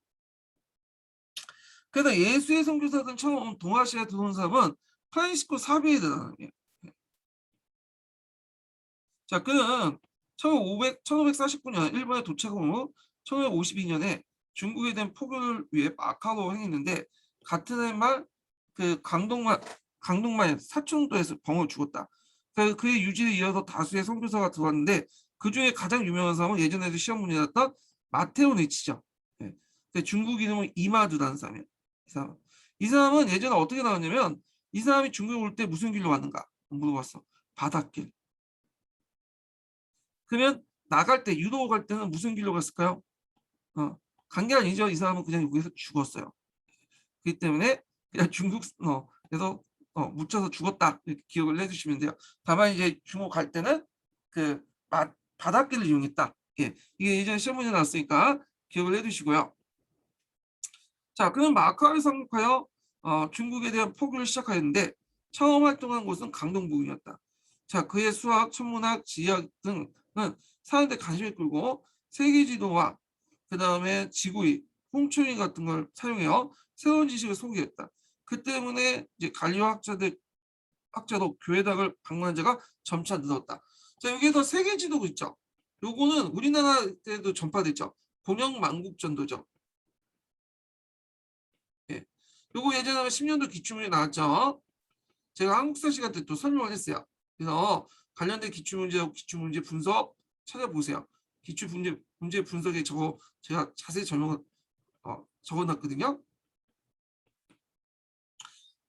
그래서 예수의 선교사들은 처음 동아시아에 들어온 사람은 프란시스코 사비에르라는 거예요. 자, 그는 1549년 일본에 도착한 후 1552년에 중국에 대한 포교를 위해 마카오로 행했는데 같은 해 말 그 강동만 사촌도에서 병을 죽었다. 그의 유지를 이어서 다수의 선교사가 들어왔는데 그 중에 가장 유명한 사람은 예전에도 시험 문제였던 마테오 니치죠. 네. 중국 이름은 이마두라는 사람이에요. 이 사람은 예전에 어떻게 나왔냐면 이 사람이 중국에 올 때 무슨 길로 왔는가 물어봤어. 바닷길. 그러면 나갈 때 유도 갈 때는 무슨 길로 갔을까요? 간 게 아니죠. 이 사람은 그냥 여기서 죽었어요. 그렇기 때문에 그냥 중국에서 묻혀서 죽었다 이렇게 기억을 해주시면 돼요. 다만 이제 중국 갈 때는 그 바닷길을 이용했다. 예, 이게 예전에 시험 문제 나왔으니까 기억을 해두시고요. 자, 그럼 마카오를 상륙하여 중국에 대한 포교를 시작하였는데 처음 활동한 곳은 강동 부근이었다. 자, 그의 수학, 천문학, 지리학 등은 사람들 관심을 끌고 세계 지도와 그 다음에 지구의 홍초리 같은 걸 사용해요. 새로운 지식을 소개했다. 그 때문에 이제 갈리오 학자도 교회당을 방문한 자가 점차 늘었다. 자, 여기에서 세계 지도가 있죠. 요거는 우리나라 때도 전파됐죠. 본영 만국전도죠. 예. 요거 예전에 10년도 기출문제 나왔죠. 제가 한국사 시간 때 또 설명을 했어요. 그래서 관련된 기출문제하고 기출문제 분석 찾아보세요. 기출문제 분석에 저거 제가 자세히 적어놨거든요.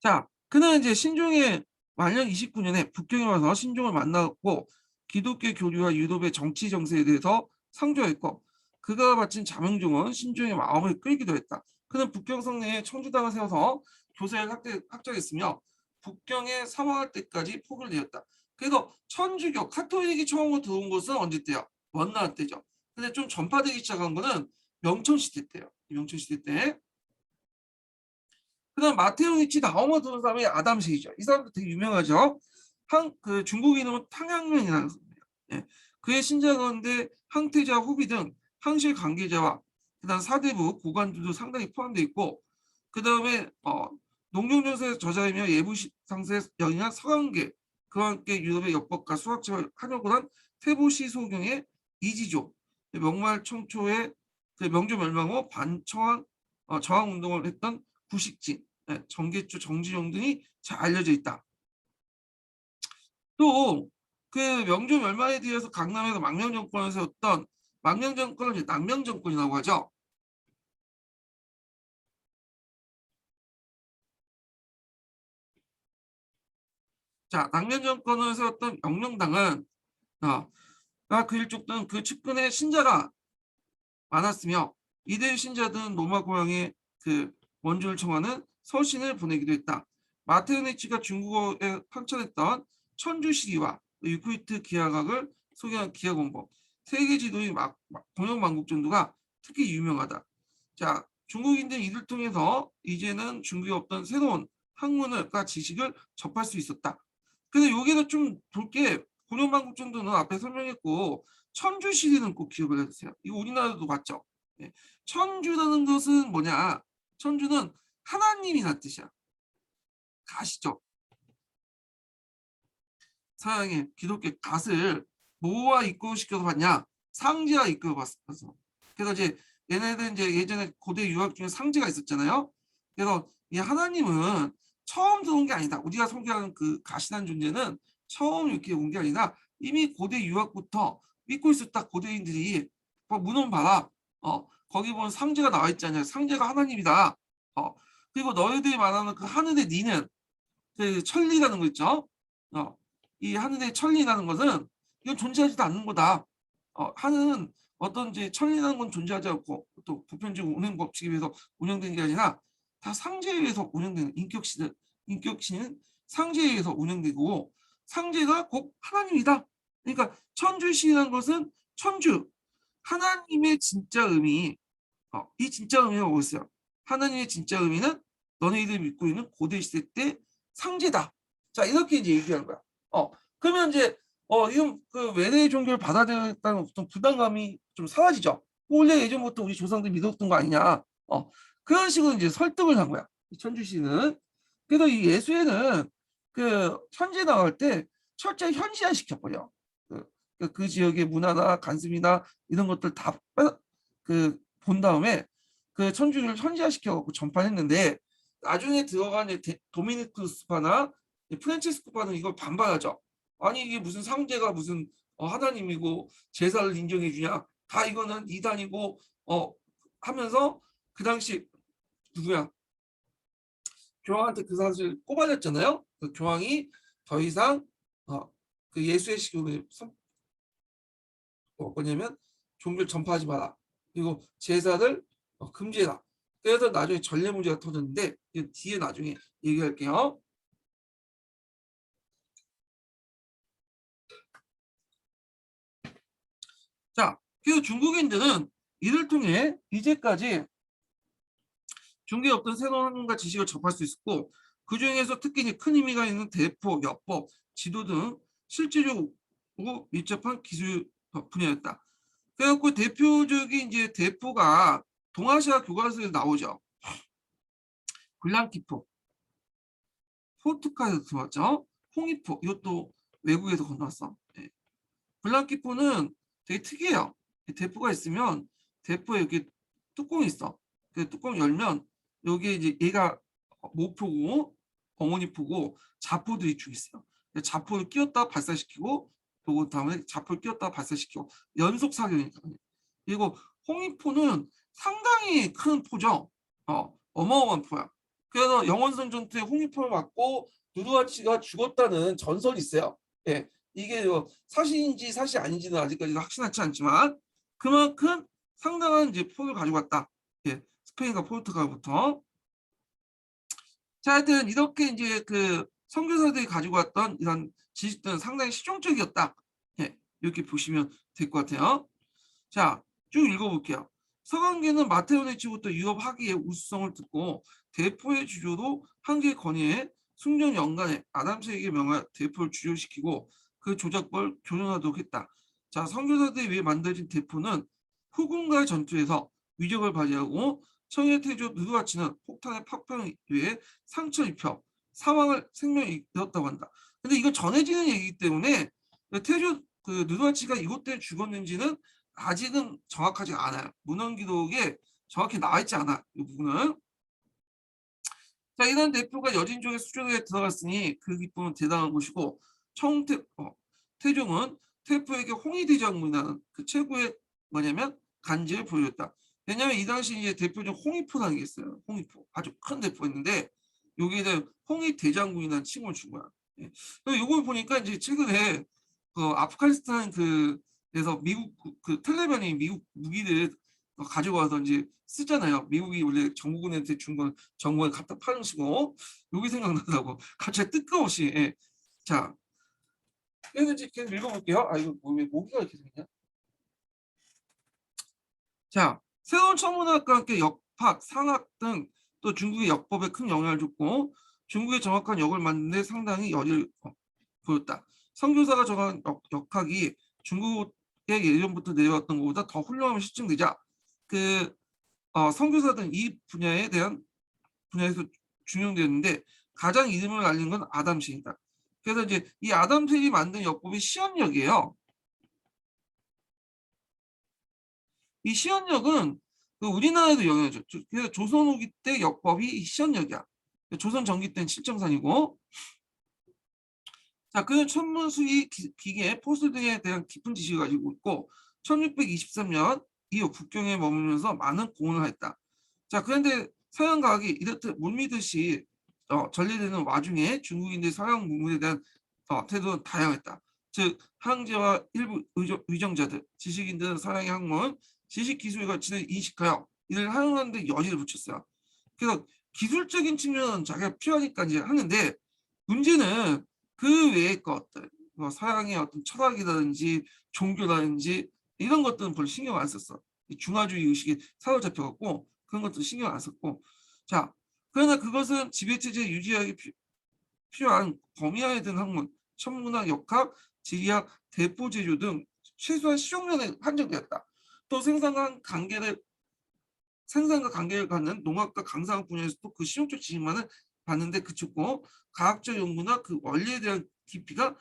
자, 그는 이제 신종의 말년 29년에 북경에 와서 신종을 만나고 기독교 교류와 유럽의 정치 정세에 대해서 상조했고 그가 바친 자명종은 신종의 마음을 끌기도 했다. 그는 북경 성내에 청주당을 세워서 교세를 확장했으며 북경에 사망할 때까지 폭을 내었다. 그래서 천주교 카톨릭이 처음으로 들어온 것은 언제 때요? 원나라 때죠. 근데 좀 전파되기 시작한 거는 명청시대 때요. 명청시대 때. 그다음 마테오 위치 나오마 들어온 사람이 아담 셰이죠. 이 사람도 되게 유명하죠. 그 중국 이름은 탕양면이라는 사람이에요. 예. 그의 신자 가운데 항태자 후비 등 항실 관계자와 그다음 사대부 고관들도 상당히 포함되어 있고 그다음에 농경전서의 저자이며 예부상서의 영향 서강계 그와 함께 유럽의 역법과 수학자와 한역을 한 태보시소경의 이지조 명말 청초의 그 명조 멸망 후 반청한 저항 운동을 했던 구식진, 정계주, 정지용 등이 잘 알려져 있다. 또 그 명조 멸망에 대해서 강남에서 망명 정권을 세웠던 망명 정권을 이제 남명 정권이라고 하죠. 자, 남명 정권을 세웠던 영령당은 그 일족 등 그 측근의 신자가 많았으며 이들 신자들은 로마 고향에 그 원조를 청하는 서신을 보내기도 했다. 마테르니치가 중국어에 편찬했던 천주시리와 유쿠이트 기하학을 소개한 기하공법, 세계 지도인 동영만국전도가 특히 유명하다. 자, 중국인들 이들 통해서 이제는 중국에 없던 새로운 학문과 지식을 접할 수 있었다. 근데 여기서 좀 볼게 동영만국전도는 앞에 설명했고 천주시리는 꼭 기억을 해주세요. 이거 우리나라도 봤죠. 네. 천주라는 것은 뭐냐? 천주는 하나님이란 뜻이야. 가시죠. 서양의 기독교 갓을 뭐와 이끌어시켜서 봤냐? 상제와 이끌어봤어. 그래서 이제 얘네들 이제 예전에 고대 유학 중에 상제가 있었잖아요. 그래서 이 하나님은 처음 들어온 게 아니다. 우리가 소개하는 그 가시한 존재는 처음 이렇게 온 게 아니라 이미 고대 유학부터 믿고 있었다. 고대인들이 문헌 봐라. 거기 보면 상제가 나와 있잖아요. 상제가 하나님이다. 그리고 너희들이 말하는 그 하늘의 니는 그 천리라는 거 있죠. 이 하늘의 천리라는 것은 이건 존재하지도 않는 거다. 하늘은 어떤 이제 천리라는 건 존재하지 않고 또 보편적으로 운행 법칙에 의해서 운영되는 게 아니라 다 상제에 의해서 운영되는 인격신은 상제에 의해서 운영되고 상제가 곧 하나님이다. 그러니까 천주신이라는 것은 천주 하나님의 진짜 의미 이 진짜 의미가 뭐였어요? 하나님의 진짜 의미는 너네들이 믿고 있는 고대 시대 때 상제다. 자 이렇게 이제 얘기하는 거야. 그러면 이제 이건 그 외래의 종교를 받아들였다는 어떤 부담감이 좀 사라지죠. 원래 예전부터 우리 조상들이 믿었던 거 아니냐. 그런 식으로 이제 설득을 한 거야. 천주씨는. 그래서 이 예수에는 그 현지에 나갈 때 철저히 현지화 시켜버려. 그 지역의 문화나 관습이나 이런 것들 다 본 다음에 그 천주를 현지화 시켜갖고 전파했는데 나중에 들어간 도미니크 스파나 프란체스코파는 이걸 반발하죠. 아니 이게 무슨 상제가 무슨 하나님이고 제사를 인정해 주냐? 다 이거는 이단이고 하면서 그 당시 누구야? 교황한테 그 사실 꼬발렸잖아요. 그 교황이 더 이상 그 예수의 식을 뭐냐면 종교를 전파하지 마라. 그리고 제사를 금지해라. 그래서 나중에 전례 문제가 터졌는데 뒤에 나중에 얘기할게요. 자, 그래서 중국인들은 이를 통해 이제까지 중국에 없던 새로운 학문과 지식을 접할 수 있었고 그 중에서 특히 큰 의미가 있는 대포, 역법, 지도 등 실질적으로 밀접한 기술 분야였다. 그래갖고 대표적인 이제 대포가 동아시아 교과서에 나오죠. 블랑키포, 포르투갈에서 들어왔죠. 홍이포, 이것도 외국에서 건너왔어. 네. 블랑키포는 되게 특이해요. 대포가 있으면 대포에 이렇게 뚜껑이 있어. 그 뚜껑 열면 여기에 이제 얘가 모포고 어머니포고 자포들이 쭉 있어요. 자포를 끼웠다 발사시키고 또 다음에 자포를 끼웠다 발사시키고 연속 사격이니까. 그리고 홍위포는 상당히 큰 포죠. 어마어마한 포야. 그래서 영원성 전투에 홍위포를 맞고 누르하치가 죽었다는 전설이 있어요. 예, 이게 사실인지 사실 아닌지는 아직까지 확신하지 않지만 그만큼 상당한 이제 포를 가지고 왔다. 예, 스페인과 포르투갈부터. 자, 하여튼 이렇게 이제 그 선교사들이 가지고 왔던 이런 지식들은 상당히 실용적이었다. 예, 이렇게 보시면 될 것 같아요. 자, 쭉 읽어볼게요. 서강계는 마테오네치부터 유럽 학위의 우수성을 듣고 대포의 주조로 한계 건의에 숙련 연간에 아담스에게 명하여 대포를 주조시키고 그 조작법을 교정하도록 했다. 자, 선교사들에 의해 만들어진 대포는 후군과의 전투에서 위력을 발휘하고 청해 태조 누르하치는 폭탄의 파편에 의해 상처 입혀 사망을 생명을 잃었다고 한다. 근데 이건 전해지는 얘기이기 때문에 태조 그 누르하치가 이것 때문에 죽었는지는 아직은 정확하지 않아요. 문헌 기록에 정확히 나와 있지 않아. 이 부분은. 자, 이런 대표가 여진족의 수조에 들어갔으니 그 기쁨은 대단한 것이고 태종은 태포에게 홍위대장군이라는 그 최고의 뭐냐면 간지를 보여줬다. 왜냐하면 이 당시 이제 대표적 홍위포라는 게 있어요. 홍위포 아주 큰 대포였는데 여기에 대해 홍위대장군이라는 칭호를 준 거야. 예. 이걸 보니까 이제 최근에 그 아프가니스탄 그래서 미국 그 텔레반이 미국 무기를 가져와서 이제 쓰잖아요. 미국이 원래 정부군한테 준 건 정부에 갖다 파는 식으로 여기 생각나더라고. 갑자기 뜬금없이. 예. 자, 그래서 이제 계속 읽어볼게요. 아 이거 왜 모기가 이렇게 생겼냐? 자, 새로운 천문학과 함께 역학, 상학 등 또 중국의 역법에 큰 영향을 줬고 중국의 정확한 역을 만드는 데 상당히 여지를 보였다. 선교사가 정한 역학이 중국에 예전부터 내려왔던 것보다 더 훌륭함을 실증되자 그 선교사들은 이 분야에 대한 분야에서 중용되었는데 가장 이름을 알린 건 아담신이다. 그래서 이제 이 아담신이 만든 역법이 시연역이에요. 이 시연역은 그 우리나라에도 영향을 줬죠. 그래서 조선 후기 때 역법이 시연역이야. 조선 전기 때는 7.3이고 자, 그는 천문수의 기계, 포수 등에 대한 깊은 지식을 가지고 있고 1623년 이후 국경에 머물면서 많은 공헌을 했다. 자, 그런데 서양 과학이 이렇듯 물밀듯이 전개되는 와중에 중국인들의 서양 문물에 대한 태도는 다양했다. 즉 항제와 일부 의정자들, 지식인들은 서양의 학문, 지식 기술의 가치를 인식하여 이를 활용하는 데 여지를 붙였어요. 그래서 기술적인 측면은 자기가 필요하니까 이제 하는데 문제는 그 외의 것들, 서양의 어떤 철학이라든지 종교라든지 이런 것들은 별로 신경 안 썼어. 중화주의 의식이 사로잡혀갖고 그런 것도 신경 안 썼고. 자, 그러나 그것은 지배체제 유지하기 필요한 범위하에 든 학문, 천문학, 역학, 지리학, 대포 제조 등 최소한 실용면에 한정되었다. 또 생산과 관계를 갖는 농학과 강사학 분야에서도 그 실용적 지식만을 받는데 그쳤고 과학적 연구나 그 원리에 대한 깊이가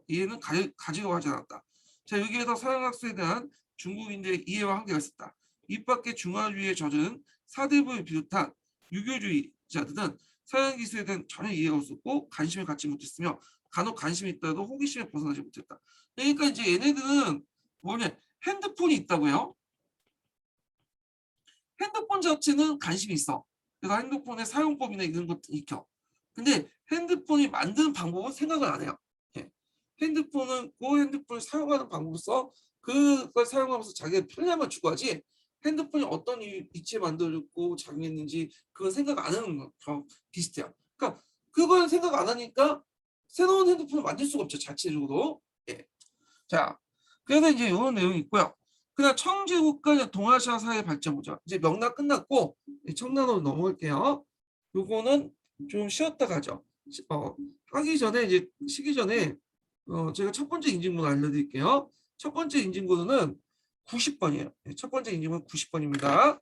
이해는 가지고 하지 않았다. 자, 여기에서 서양학술에 대한 중국인들의 이해와 한계가 있었다. 이 밖에 중화주의에 젖은 사대부를 비롯한 유교주의자들은 서양 기술에 대한 전혀 이해가 없었고 관심을 갖지 못했으며 간혹 관심이 있다도 호기심에 벗어나지 못했다. 그러니까 이제 얘네들은 뭐냐 핸드폰이 있다고요. 핸드폰 자체는 관심이 있어. 그래서 핸드폰의 사용법이나 이런 것도 익혀. 근데 핸드폰이 만드는 방법은 생각을 안 해요. 예. 핸드폰은 그 핸드폰을 사용하는 방법으로서 그걸 사용하면서 자기의 편리함을 추구하지 핸드폰이 어떤 위치에 만들어졌고 작용했는지 그건 생각 안 하는 거 비슷해요. 그러니까 그걸 생각 안 하니까 새로운 핸드폰을 만들 수가 없죠. 자체적으로. 예. 자, 그래서 이제 이런 내용이 있고요. 그다음 청제국가 동아시아 사회 발전 보죠. 이제 명락 끝났고 청란으로 넘어갈게요. 요거는 좀 쉬었다 가죠. 하기 전에 이제 쉬기 전에 제가 첫 번째 인증번호 알려드릴게요. 첫 번째 인증번호는 90번이에요. 첫 번째 인증번호 90번입니다.